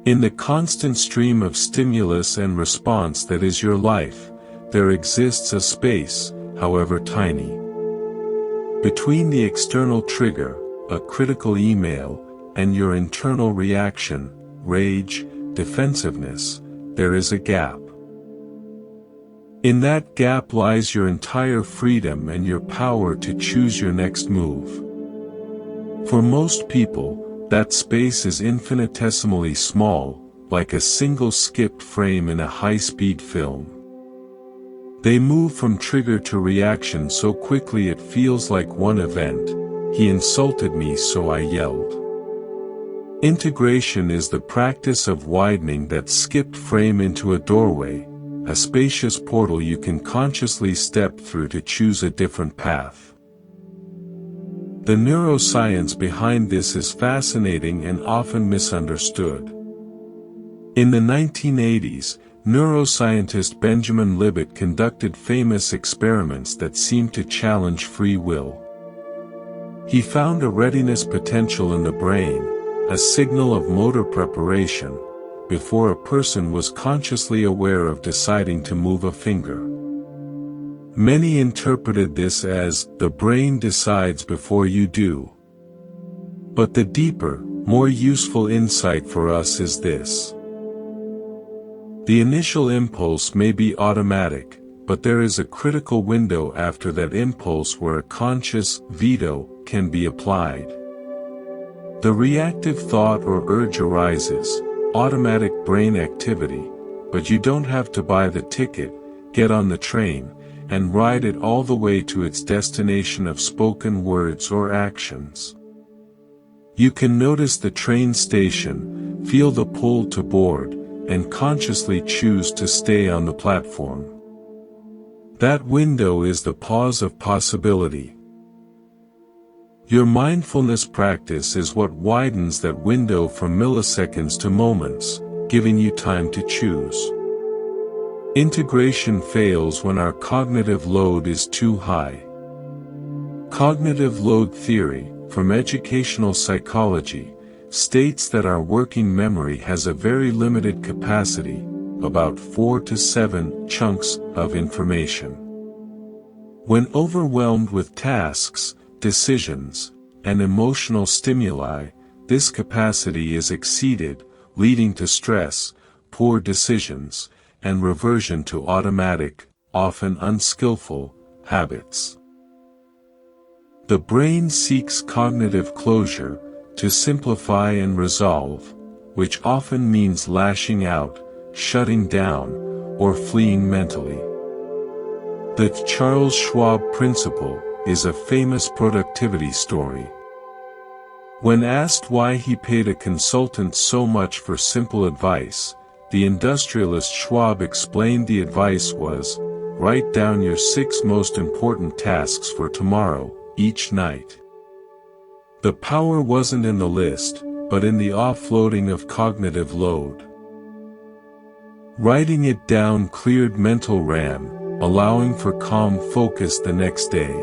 In the constant stream of stimulus and response that is your life, there exists a space, however tiny. Between the external trigger, a critical email, and your internal reaction, rage, defensiveness, there is a gap. In that gap lies your entire freedom and your power to choose your next move. For most people, that space is infinitesimally small, like a single skipped frame in a high-speed film. They move from trigger to reaction so quickly it feels like one event. He insulted me so I yelled. Integration is the practice of widening that skipped frame into a doorway, a spacious portal you can consciously step through to choose a different path. The neuroscience behind this is fascinating and often misunderstood. In the 1980s, neuroscientist Benjamin Libet conducted famous experiments that seemed to challenge free will. He found a readiness potential in the brain, a signal of motor preparation, before a person was consciously aware of deciding to move a finger. Many interpreted this as, the brain decides before you do. But the deeper, more useful insight for us is this. The initial impulse may be automatic, but there is a critical window after that impulse where a conscious veto can be applied. The reactive thought or urge arises, automatic brain activity, but you don't have to buy the ticket, get on the train, and ride it all the way to its destination of spoken words or actions. You can notice the train station, feel the pull to board, and consciously choose to stay on the platform. That window is the pause of possibility. Your mindfulness practice is what widens that window from milliseconds to moments, giving you time to choose. Integration fails when our cognitive load is too high. Cognitive load theory, from educational psychology, states that our working memory has a very limited capacity, about 4 to 7 chunks of information. When overwhelmed with tasks, decisions, and emotional stimuli, this capacity is exceeded, leading to stress, poor decisions, and reversion to automatic, often unskillful, habits. The brain seeks cognitive closure, to simplify and resolve, which often means lashing out, shutting down, or fleeing mentally. The Charles Schwab principle is a famous productivity story. When asked why he paid a consultant so much for simple advice, the industrialist Schwab explained the advice was, write down your 6 most important tasks for tomorrow, each night. The power wasn't in the list, but in the offloading of cognitive load. Writing it down cleared mental RAM, allowing for calm focus the next day.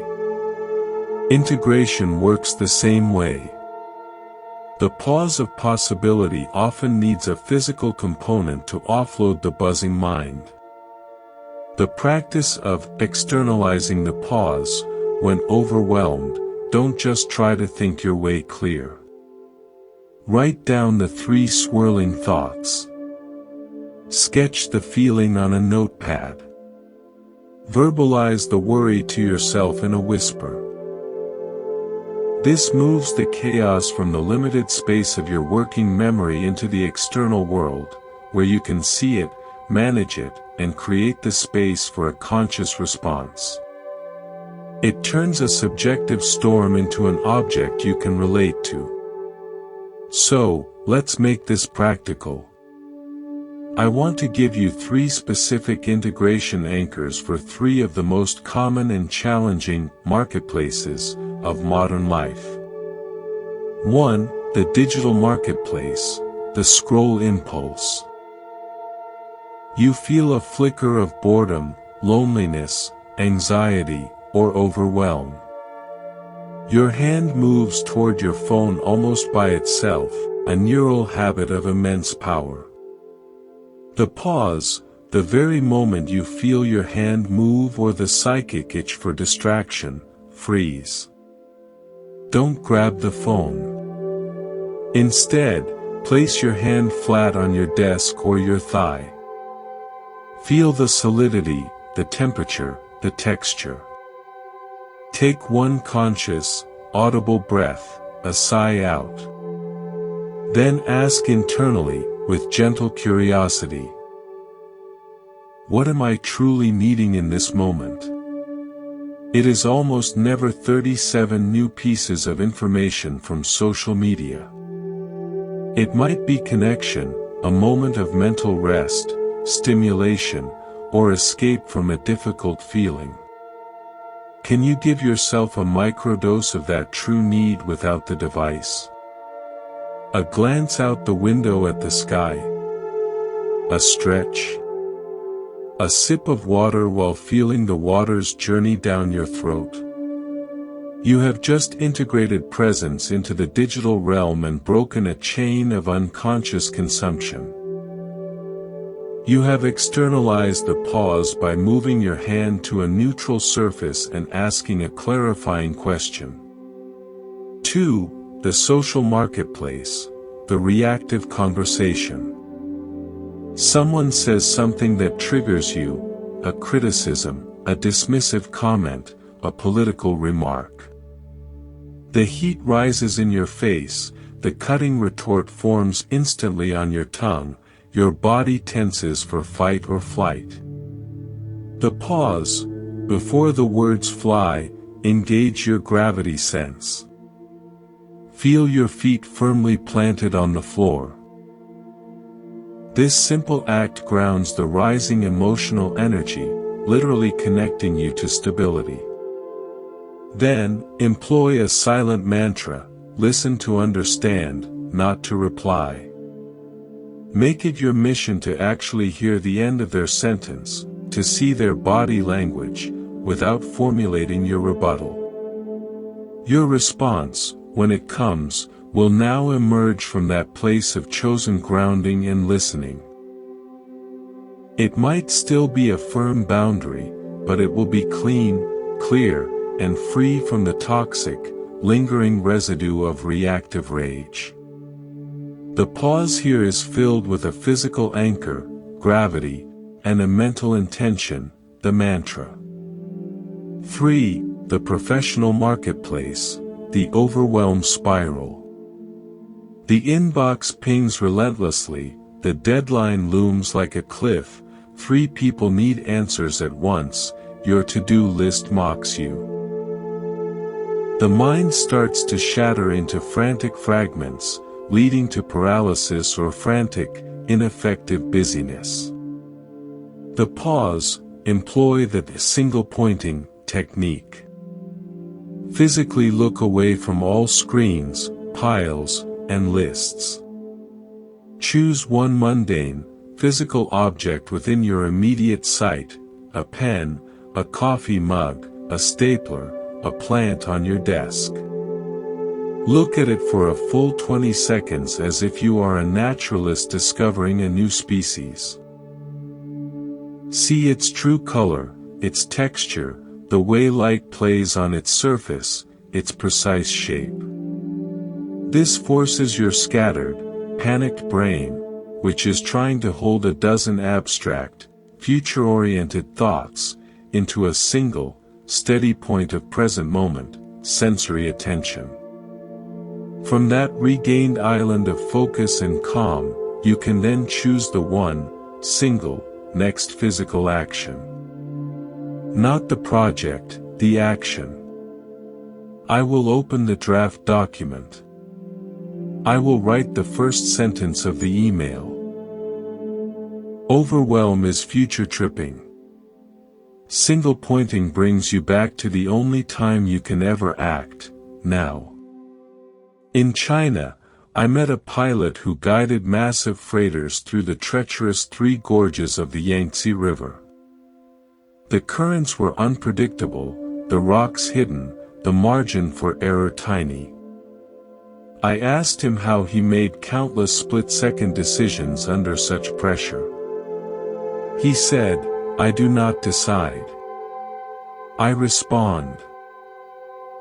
Integration works the same way. The pause of possibility often needs a physical component to offload the buzzing mind. The practice of externalizing the pause, when overwhelmed, don't just try to think your way clear. Write down the 3 swirling thoughts. Sketch the feeling on a notepad. Verbalize the worry to yourself in a whisper. This moves the chaos from the limited space of your working memory into the external world, where you can see it, manage it, and create the space for a conscious response. It turns a subjective storm into an object you can relate to. So, let's make this practical. I want to give you 3 specific integration anchors for 3 of the most common and challenging marketplaces of modern life. 1. The digital marketplace, the scroll impulse. You feel a flicker of boredom, loneliness, anxiety, or overwhelm. Your hand moves toward your phone almost by itself, a neural habit of immense power. The pause, the very moment you feel your hand move or the psychic itch for distraction, freeze. Don't grab the phone. Instead, place your hand flat on your desk or your thigh. Feel the solidity, the temperature, the texture. Take 1 conscious, audible breath, a sigh out. Then ask internally, with gentle curiosity, what am I truly needing in this moment? It is almost never 37 new pieces of information from social media. It might be connection, a moment of mental rest, stimulation, or escape from a difficult feeling. Can you give yourself a microdose of that true need without the device? A glance out the window at the sky. A stretch. A sip of water while feeling the water's journey down your throat. You have just integrated presence into the digital realm and broken a chain of unconscious consumption. You have externalized the pause by moving your hand to a neutral surface and asking a clarifying question. 2. The social marketplace, the reactive conversation. Someone says something that triggers you, a criticism, a dismissive comment, a political remark. The heat rises in your face, the cutting retort forms instantly on your tongue, your body tenses for fight or flight. The pause, before the words fly, engage your gravity sense. Feel your feet firmly planted on the floor. This simple act grounds the rising emotional energy, literally connecting you to stability. Then, employ a silent mantra, listen to understand, not to reply. Make it your mission to actually hear the end of their sentence, to see their body language, without formulating your rebuttal. Your response, when it comes, will now emerge from that place of chosen grounding and listening. It might still be a firm boundary, but it will be clean, clear, and free from the toxic, lingering residue of reactive rage. The pause here is filled with a physical anchor, gravity, and a mental intention, the mantra. 3. The professional marketplace, the overwhelm spiral. The inbox pings relentlessly, the deadline looms like a cliff, 3 people need answers at once, your to-do list mocks you. The mind starts to shatter into frantic fragments, leading to paralysis or frantic, ineffective busyness. The pause, employ the single pointing technique. Physically look away from all screens, piles, and lists. Choose one mundane, physical object within your immediate sight, a pen, a coffee mug, a stapler, a plant on your desk. Look at it for a full 20 seconds as if you are a naturalist discovering a new species. See its true color, its texture, the way light plays on its surface, its precise shape. This forces your scattered, panicked brain, which is trying to hold a dozen abstract, future-oriented thoughts, into a single, steady point of present moment, sensory attention. From that regained island of focus and calm, you can then choose the one, single, next physical action. Not the project, the action. I will open the draft document. I will write the first sentence of the email. Overwhelm is future tripping. Single pointing brings you back to the only time you can ever act, now. In China, I met a pilot who guided massive freighters through the treacherous three gorges of the Yangtze River. The currents were unpredictable, the rocks hidden, the margin for error tiny. I asked him how he made countless split-second decisions under such pressure. He said, "I do not decide. I respond.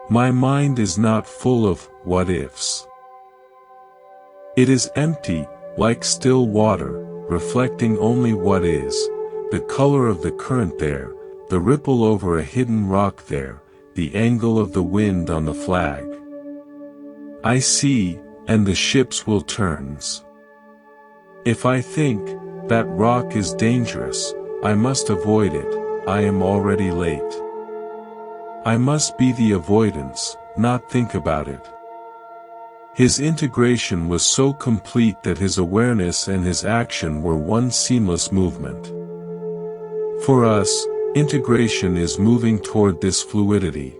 My mind is not full of what-ifs. It is empty, like still water, reflecting only what is, the color of the current there, the ripple over a hidden rock there, the angle of the wind on the flag. I see, and the ships will turns. If I think, that rock is dangerous, I must avoid it, I am already late. I must be the avoidance, not think about it." His integration was so complete that his awareness and his action were one seamless movement. For us, integration is moving toward this fluidity,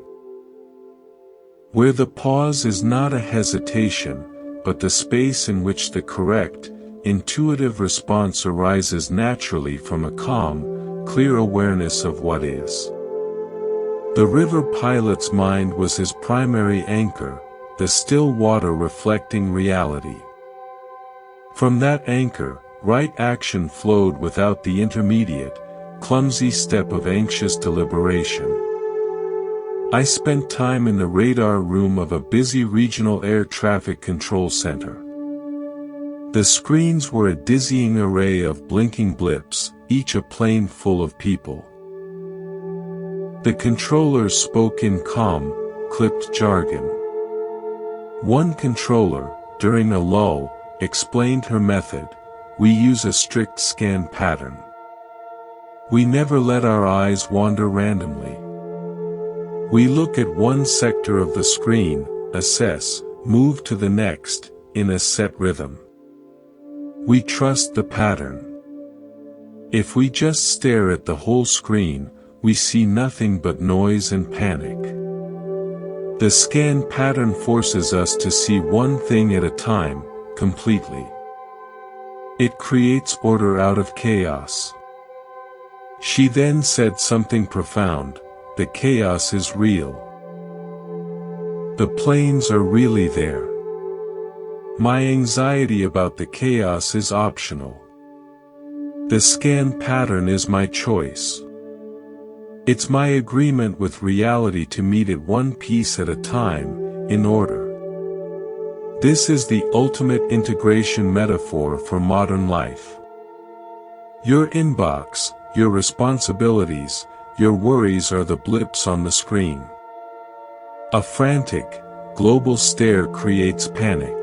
where the pause is not a hesitation, but the space in which the correct, intuitive response arises naturally from a calm, clear awareness of what is. The river pilot's mind was his primary anchor, the still water reflecting reality. From that anchor, right action flowed without the intermediate, clumsy step of anxious deliberation. I spent time in the radar room of a busy regional air traffic control center. The screens were a dizzying array of blinking blips, each a plane full of people. The controllers spoke in calm, clipped jargon. One controller, during a lull, explained her method: "We use a strict scan pattern. We never let our eyes wander randomly. We look at one sector of the screen, assess, move to the next, in a set rhythm. We trust the pattern. If we just stare at the whole screen, we see nothing but noise and panic. The scan pattern forces us to see one thing at a time, completely. It creates order out of chaos." She then said something profound: "The chaos is real. The planes are really there. My anxiety about the chaos is optional. The scan pattern is my choice. It's my agreement with reality to meet it one piece at a time, in order." This is the ultimate integration metaphor for modern life. Your inbox, your responsibilities, your worries are the blips on the screen. A frantic, global stare creates panic.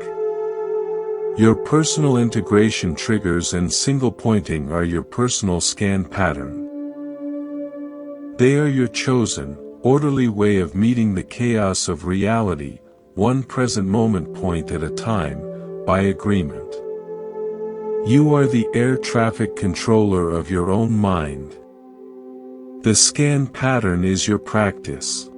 Your personal integration triggers and single pointing are your personal scan pattern. They are your chosen, orderly way of meeting the chaos of reality, one present moment point at a time, by agreement. You are the air traffic controller of your own mind. The scan pattern is your practice.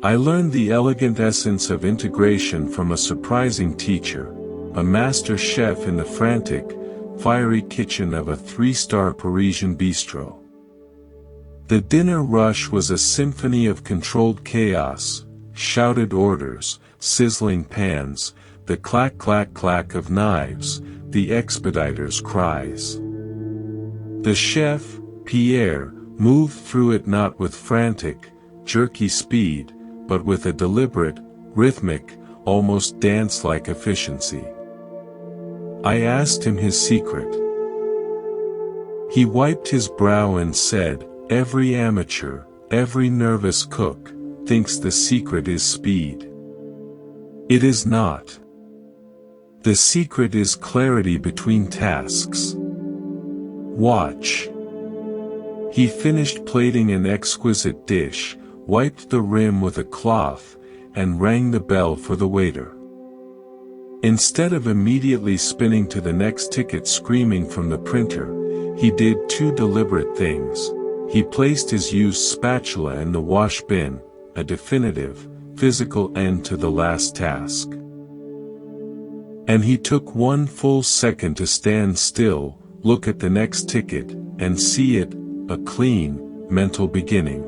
I learned the elegant essence of integration from a surprising teacher, a master chef in the frantic, fiery kitchen of a 3-star Parisian bistro. The dinner rush was a symphony of controlled chaos, shouted orders, sizzling pans, the clack-clack-clack of knives, the expediter's cries. The chef, Pierre, moved through it not with frantic, jerky speed, but with a deliberate, rhythmic, almost dance-like efficiency. I asked him his secret. He wiped his brow and said, "Every amateur, every nervous cook, thinks the secret is speed. It is not. The secret is clarity between tasks. Watch." He finished plating an exquisite dish, wiped the rim with a cloth, and rang the bell for the waiter. Instead of immediately spinning to the next ticket screaming from the printer, he did 2 deliberate things. He placed his used spatula in the wash bin, a definitive, physical end to the last task. And he took 1 full second to stand still, look at the next ticket, and see it, a clean, mental beginning.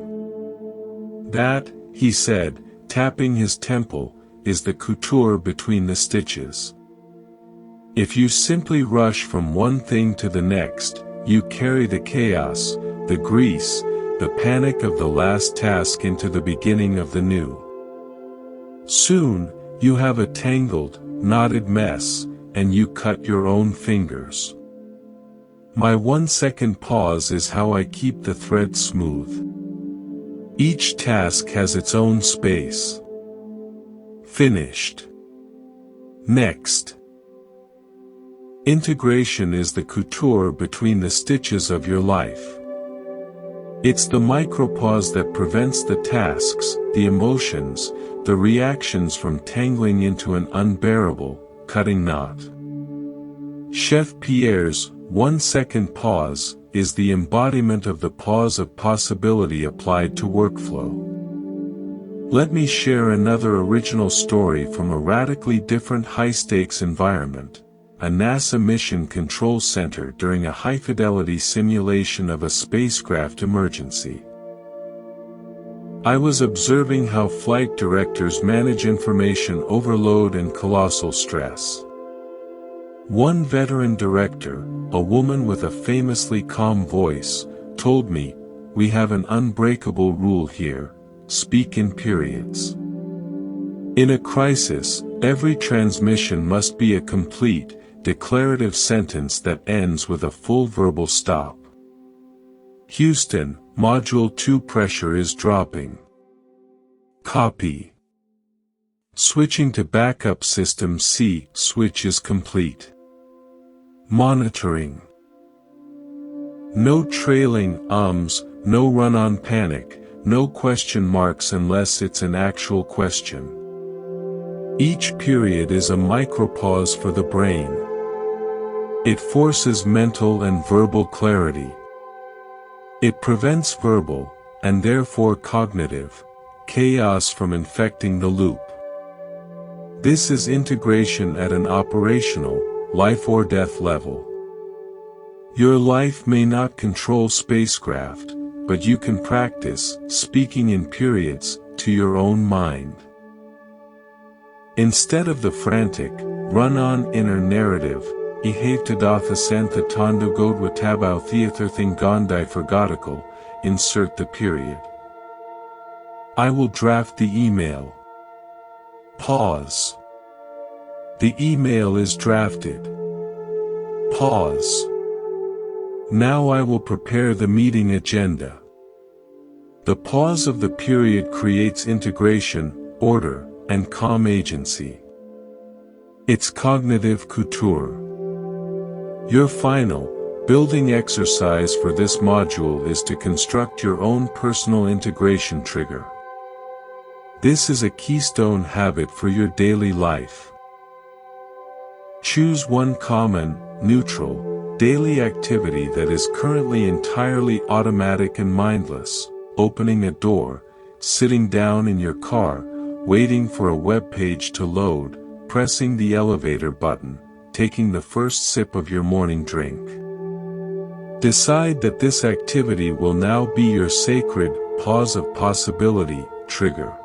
That, he said, tapping his temple, is the couture between the stitches. If you simply rush from one thing to the next, you carry the chaos, the grease, the panic of the last task into the beginning of the new. Soon, you have a tangled, knotted mess, and you cut your own fingers. My 1-second pause is how I keep the thread smooth. Each task has its own space. Finished. Next. Integration is the couture between the stitches of your life. It's the micropause that prevents the tasks, the emotions, the reactions from tangling into an unbearable, cutting knot. Chef Pierre's 1-second pause is the embodiment of the pause of possibility applied to workflow. Let me share another original story from a radically different high-stakes environment, a NASA Mission Control Center during a high-fidelity simulation of a spacecraft emergency. I was observing how flight directors manage information overload and colossal stress. One veteran director, a woman with a famously calm voice, told me, "We have an unbreakable rule here: speak in periods. In a crisis, every transmission must be a complete, declarative sentence that ends with a full verbal stop. Houston, Module 2 pressure is dropping. Copy. Switching to backup system C, switch is complete. Monitoring. No trailing ums, no run-on panic, no question marks unless it's an actual question. Each period is a micropause for the brain. It forces mental and verbal clarity. It prevents verbal, and therefore cognitive, chaos from infecting the loop. This is integration at an operational, life or death level. Your life may not control spacecraft, but you can practice speaking in periods to your own mind. Instead of the frantic, run-on inner narrative, Ihevtadatha Santha Tondo Godwatabau Theatherthing Gondai Forgotical, insert the period. I will draft the email. Pause. The email is drafted. Pause. Now I will prepare the meeting agenda. The pause of the period creates integration, order, and calm agency. It's cognitive couture. Your final, building exercise for this module is to construct your own personal integration trigger. This is a keystone habit for your daily life. Choose one common, neutral, daily activity that is currently entirely automatic and mindless, opening a door, sitting down in your car, waiting for a web page to load, pressing the elevator button, taking the first sip of your morning drink. Decide that this activity will now be your sacred pause of possibility trigger.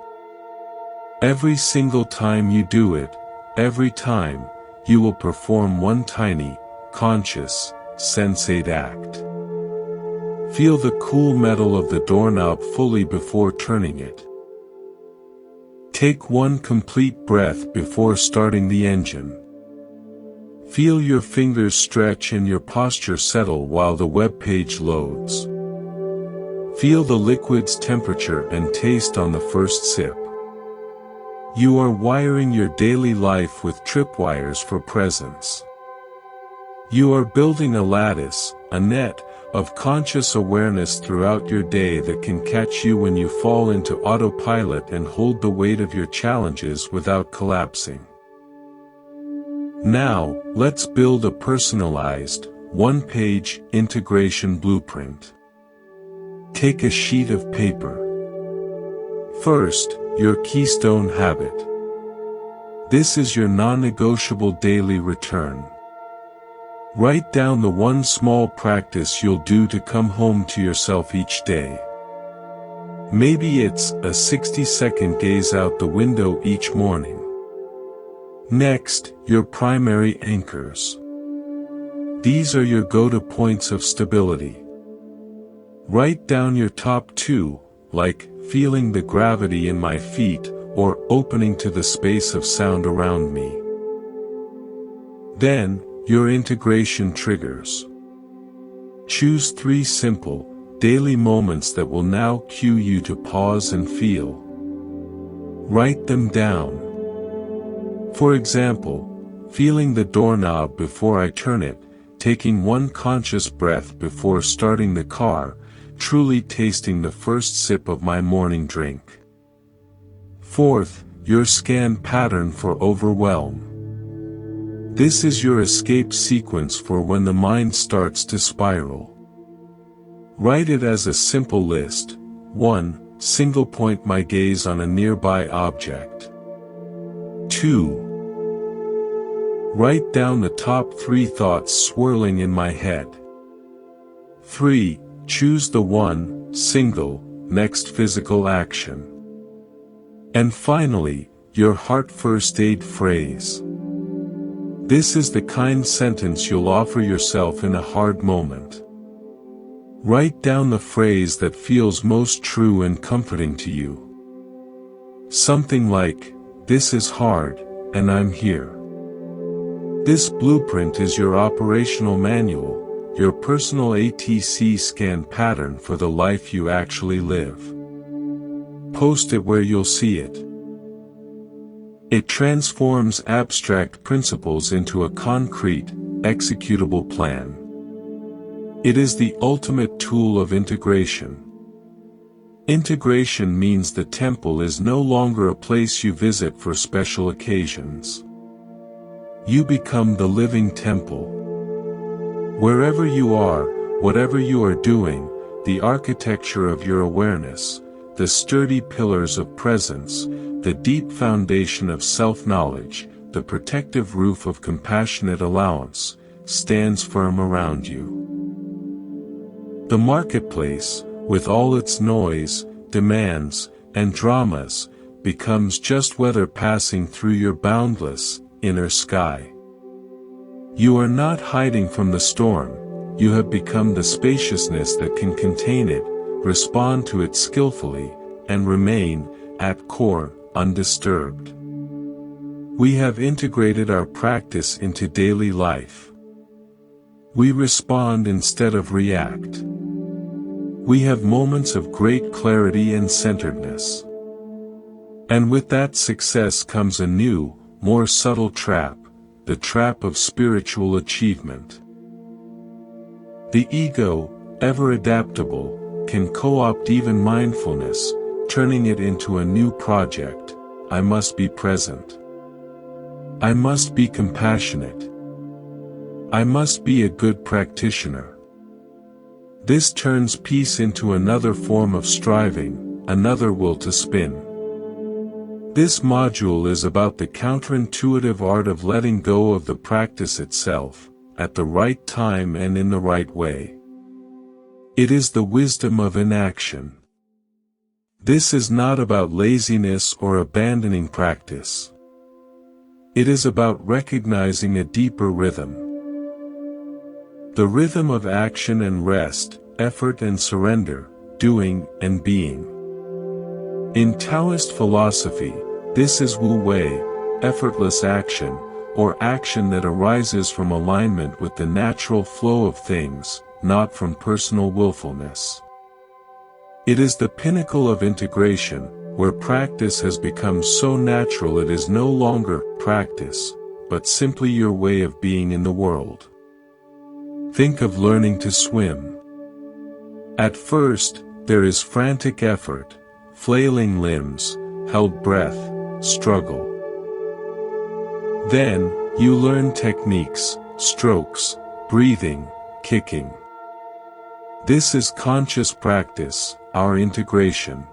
Every single time you do it, every time, you will perform one tiny, conscious, sensate act. Feel the cool metal of the doorknob fully before turning it. Take one complete breath before starting the engine. Feel your fingers stretch and your posture settle while the web page loads. Feel the liquid's temperature and taste on the first sip. You are wiring your daily life with tripwires for presence. You are building a lattice, a net, of conscious awareness throughout your day that can catch you when you fall into autopilot and hold the weight of your challenges without collapsing. Now, let's build a personalized, one-page integration blueprint. Take a sheet of paper. First, your keystone habit. This is your non-negotiable daily return. Write down the one small practice you'll do to come home to yourself each day. Maybe it's a 60-second gaze out the window each morning. Next, your primary anchors. These are your go-to points of stability. Write down your top two, like feeling the gravity in my feet, or opening to the space of sound around me. Then, your integration triggers. Choose 3 simple, daily moments that will now cue you to pause and feel. Write them down. For example, feeling the doorknob before I turn it, taking one conscious breath before starting the car, truly tasting the first sip of my morning drink. Fourth, your scan pattern for overwhelm. This is your escape sequence for when the mind starts to spiral. Write it as a simple list. 1. Single point my gaze on a nearby object. 2. Write down the top 3 thoughts swirling in my head. 3. Choose the one, single, next physical action. And finally, your heart first aid phrase. This is the kind sentence you'll offer yourself in a hard moment. Write down the phrase that feels most true and comforting to you. Something like, "This is hard, and I'm here." This blueprint is your operational manual, your personal ATC scan pattern for the life you actually live. Post it where you'll see it. It transforms abstract principles into a concrete, executable plan. It is the ultimate tool of integration. Integration means the temple is no longer a place you visit for special occasions. You become the living temple. Wherever you are, whatever you are doing, the architecture of your awareness, the sturdy pillars of presence, the deep foundation of self-knowledge, the protective roof of compassionate allowance, stands firm around you. The marketplace, with all its noise, demands, and dramas, becomes just weather passing through your boundless, inner sky. You are not hiding from the storm, you have become the spaciousness that can contain it, respond to it skillfully, and remain, at core, undisturbed. We have integrated our practice into daily life. We respond instead of react. We have moments of great clarity and centeredness. And with that success comes a new, more subtle trap, the trap of spiritual achievement. The ego, ever adaptable, can co-opt even mindfulness, turning it into a new project. I must be present. I must be compassionate. I must be a good practitioner. This turns peace into another form of striving, another will to spin. This module is about the counterintuitive art of letting go of the practice itself, at the right time and in the right way. It is the wisdom of inaction. This is not about laziness or abandoning practice. It is about recognizing a deeper rhythm. The rhythm of action and rest, effort and surrender, doing and being. In Taoist philosophy, this is Wu Wei, effortless action, or action that arises from alignment with the natural flow of things, not from personal willfulness. It is the pinnacle of integration, where practice has become so natural it is no longer practice, but simply your way of being in the world. Think of learning to swim. At first, there is frantic effort, flailing limbs, held breath, struggle. Then, you learn techniques, strokes, breathing, kicking. This is conscious practice, our integration.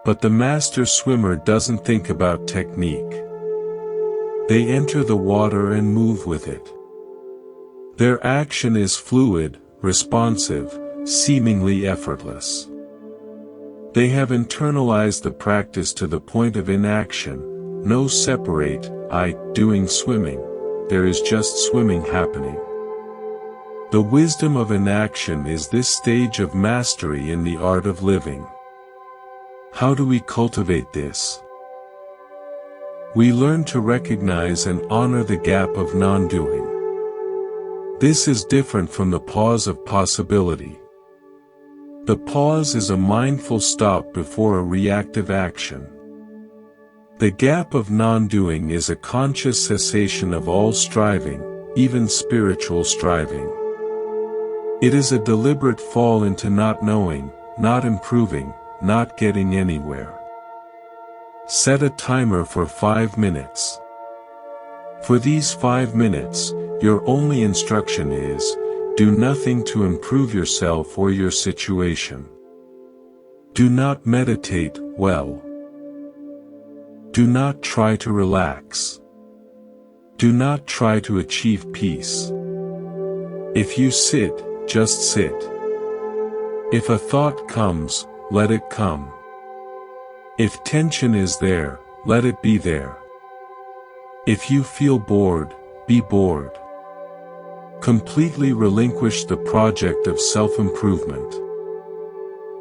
But the master swimmer doesn't think about technique. They enter the water and move with it. Their action is fluid, responsive, seemingly effortless. They have internalized the practice to the point of inaction, no separate, doing swimming, there is just swimming happening. The wisdom of inaction is this stage of mastery in the art of living. How do we cultivate this? We learn to recognize and honor the gap of non-doing. This is different from the pause of possibility. The pause is a mindful stop before a reactive action. The gap of non-doing is a conscious cessation of all striving, even spiritual striving. It is a deliberate fall into not knowing, not improving, not getting anywhere. Set a timer for 5 minutes. For these 5 minutes, your only instruction is, do nothing to improve yourself or your situation. Do not meditate well. Do not try to relax. Do not try to achieve peace. If you sit, just sit. If a thought comes, let it come. If tension is there, let it be there. If you feel bored, be bored. Completely relinquish the project of self-improvement.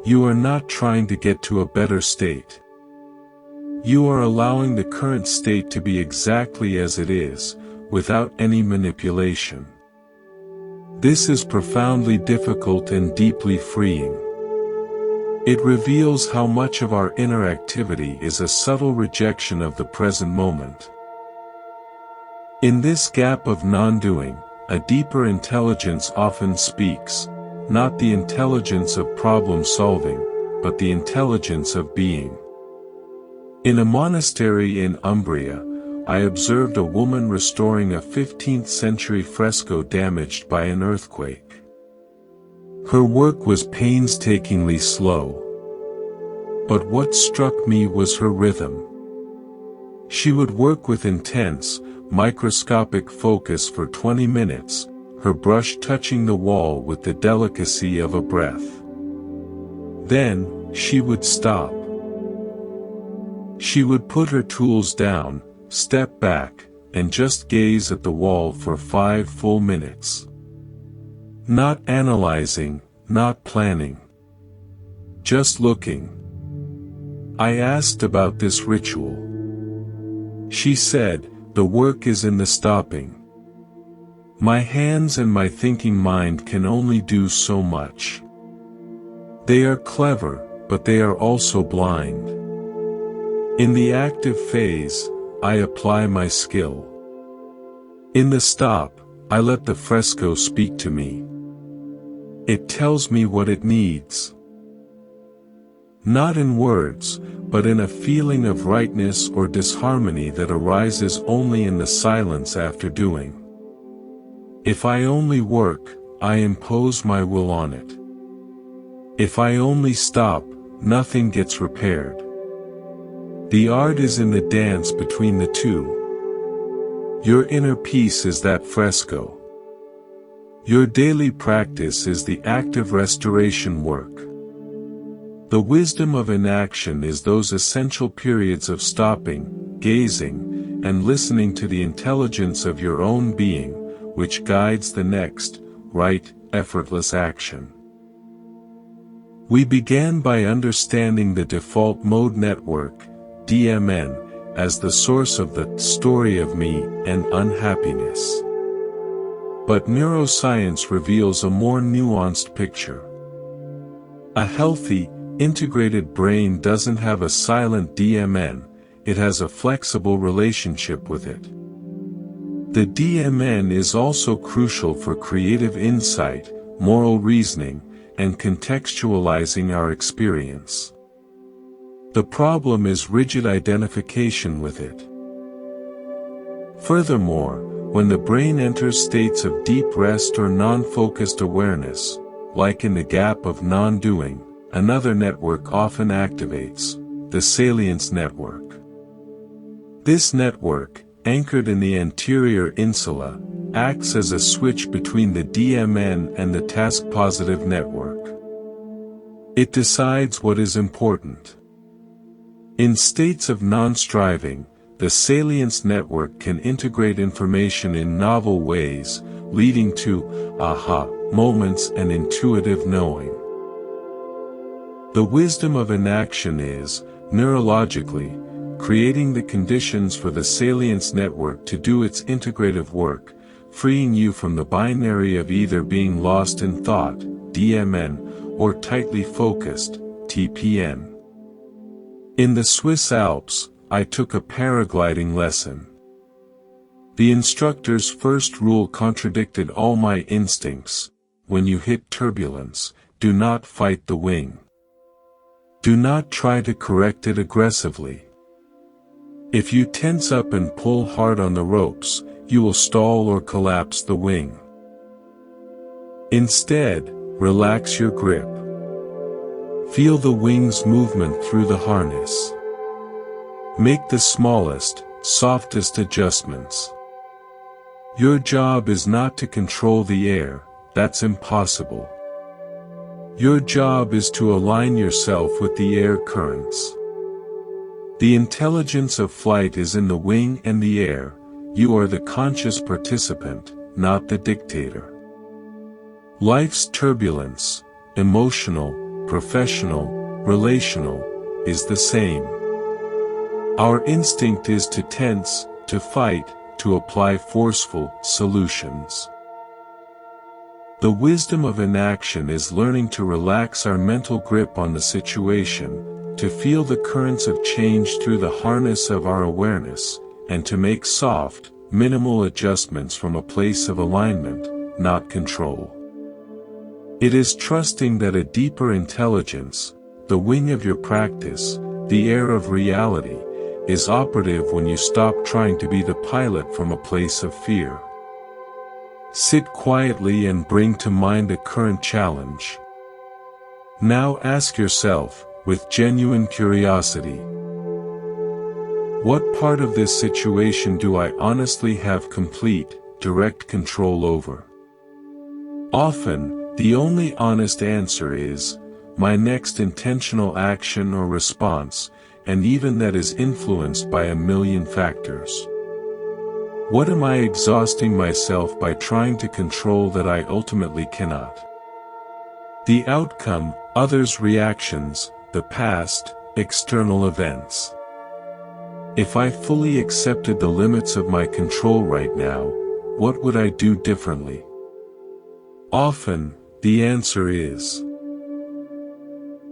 You are not trying to get to a better state. You are allowing the current state to be exactly as it is, without any manipulation. This is profoundly difficult and deeply freeing. It reveals how much of our inner activity is a subtle rejection of the present moment. In this gap of non-doing, a deeper intelligence often speaks, not the intelligence of problem-solving, but the intelligence of being. In a monastery in Umbria, I observed a woman restoring a 15th-century fresco damaged by an earthquake. Her work was painstakingly slow. But what struck me was her rhythm. She would work with intense, microscopic focus for 20 minutes, her brush touching the wall with the delicacy of a breath. Then, she would stop. She would put her tools down, step back, and just gaze at the wall for 5 full minutes. Not analyzing, not planning. Just looking. I asked about this ritual. She said, the work is in the stopping. My hands and my thinking mind can only do so much. They are clever, but they are also blind. In the active phase, I apply my skill. In the stop, I let the fresco speak to me. It tells me what it needs. Not in words, but in a feeling of rightness or disharmony that arises only in the silence after doing. If I only work, I impose my will on it. If I only stop, nothing gets repaired. The art is in the dance between the two. Your inner peace is that fresco. Your daily practice is the active restoration work. The wisdom of inaction is those essential periods of stopping, gazing, and listening to the intelligence of your own being, which guides the next, right, effortless action. We began by understanding the default mode network, DMN, as the source of the story of me and unhappiness. But neuroscience reveals a more nuanced picture. A healthy, integrated brain doesn't have a silent DMN, it has a flexible relationship with it. The DMN is also crucial for creative insight, moral reasoning, and contextualizing our experience. The problem is rigid identification with it. Furthermore, when the brain enters states of deep rest or non-focused awareness, like in the gap of non-doing, another network often activates, the salience network. This network, anchored in the anterior insula, acts as a switch between the DMN and the task-positive network. It decides what is important. In states of non-striving, the salience network can integrate information in novel ways, leading to aha moments and intuitive knowing. The wisdom of inaction is, neurologically, creating the conditions for the salience network to do its integrative work, freeing you from the binary of either being lost in thought, DMN, or tightly focused, TPN. In the Swiss Alps, I took a paragliding lesson. The instructor's first rule contradicted all my instincts: when you hit turbulence, do not fight the wing. Do not try to correct it aggressively. If you tense up and pull hard on the ropes, you will stall or collapse the wing. Instead, relax your grip. Feel the wing's movement through the harness. Make the smallest, softest adjustments. Your job is not to control the air, that's impossible. Your job is to align yourself with the air currents. The intelligence of flight is in the wing and the air. You are the conscious participant, not the dictator. Life's turbulence, emotional, professional, relational, is the same. Our instinct is to tense, to fight, to apply forceful solutions. The wisdom of inaction is learning to relax our mental grip on the situation, to feel the currents of change through the harness of our awareness, and to make soft, minimal adjustments from a place of alignment, not control. It is trusting that a deeper intelligence, the wing of your practice, the air of reality, is operative when you stop trying to be the pilot from a place of fear. Sit quietly and bring to mind a current challenge. Now ask yourself, with genuine curiosity, what part of this situation do I honestly have complete, direct control over? Often, the only honest answer is, my next intentional action or response, and even that is influenced by a million factors. What am I exhausting myself by trying to control that I ultimately cannot? The outcome, others' reactions, the past, external events. If I fully accepted the limits of my control right now, what would I do differently? Often, the answer is,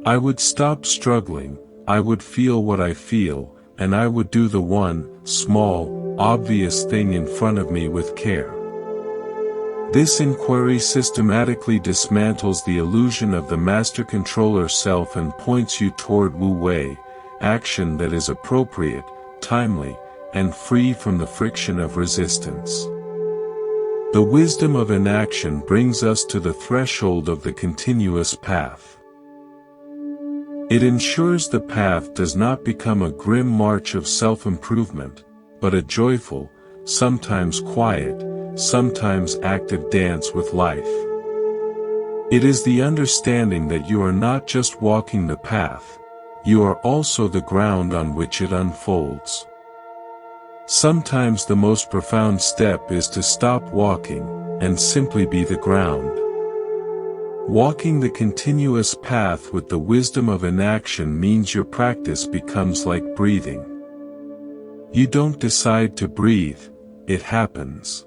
I would stop struggling, I would feel what I feel, and I would do the one, small, obvious thing in front of me with care. This inquiry systematically dismantles the illusion of the master controller self and points you toward Wu Wei, action that is appropriate, timely, and free from the friction of resistance. The wisdom of inaction brings us to the threshold of the continuous path. It ensures the path does not become a grim march of self-improvement, but a joyful, sometimes quiet, sometimes active dance with life. It is the understanding that you are not just walking the path, you are also the ground on which it unfolds. Sometimes the most profound step is to stop walking, and simply be the ground. Walking the continuous path with the wisdom of inaction means your practice becomes like breathing. You don't decide to breathe, it happens.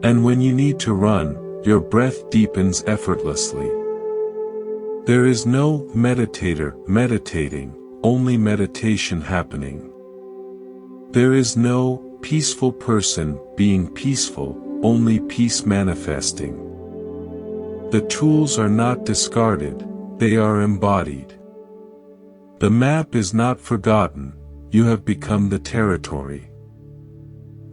And when you need to run, your breath deepens effortlessly. There is no meditator meditating, only meditation happening. There is no peaceful person being peaceful, only peace manifesting. The tools are not discarded, they are embodied. The map is not forgotten, you have become the territory.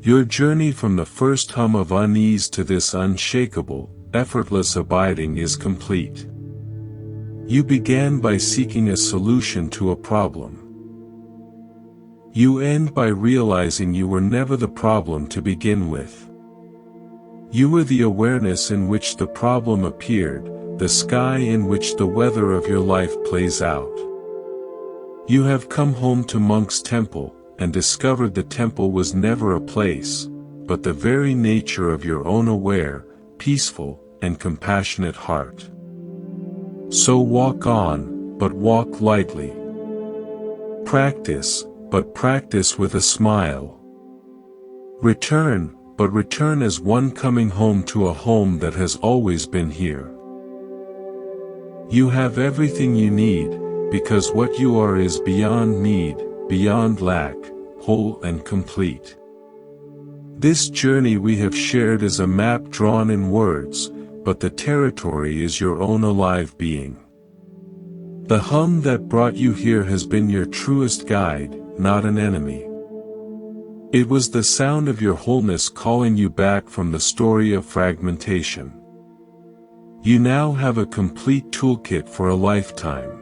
Your journey from the first hum of unease to this unshakable, effortless abiding is complete. You began by seeking a solution to a problem. You end by realizing you were never the problem to begin with. You were the awareness in which the problem appeared, the sky in which the weather of your life plays out. You have come home to Monk's temple, and discovered the temple was never a place, but the very nature of your own aware, peaceful, and compassionate heart. So walk on, but walk lightly. Practice, but practice with a smile. Return, but return as one coming home to a home that has always been here. You have everything you need, because what you are is beyond need, beyond lack, whole and complete. This journey we have shared is a map drawn in words, but the territory is your own alive being. The hum that brought you here has been your truest guide, not an enemy. It was the sound of your wholeness calling you back from the story of fragmentation. You now have a complete toolkit for a lifetime.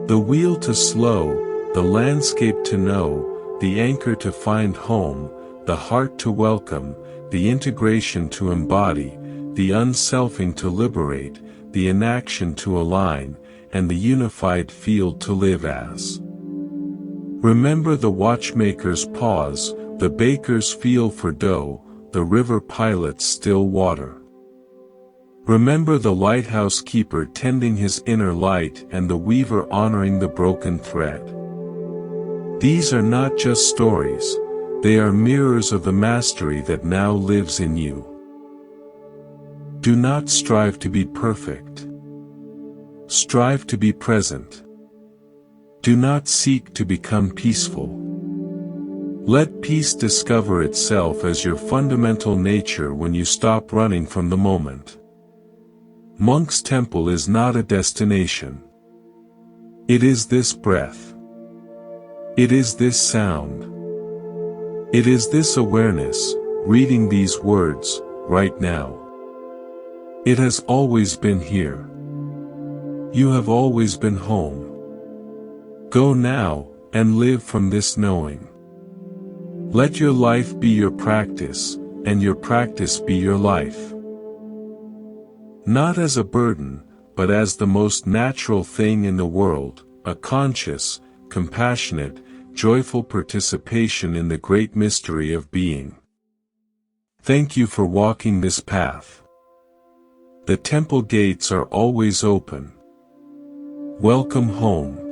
The wheel to slow, the landscape to know, the anchor to find home, the heart to welcome, the integration to embody, the unselfing to liberate, the inaction to align, and the unified field to live as. Remember the watchmaker's pause, the baker's feel for dough, the river pilot's still water. Remember the lighthouse keeper tending his inner light and the weaver honoring the broken thread. These are not just stories, they are mirrors of the mastery that now lives in you. Do not strive to be perfect. Strive to be present. Do not seek to become peaceful. Let peace discover itself as your fundamental nature when you stop running from the moment. Monk's temple is not a destination. It is this breath. It is this sound. It is this awareness, reading these words, right now. It has always been here. You have always been home. Go now, and live from this knowing. Let your life be your practice, and your practice be your life. Not as a burden, but as the most natural thing in the world, a conscious, compassionate, joyful participation in the great mystery of being. Thank you for walking this path. The temple gates are always open. Welcome home.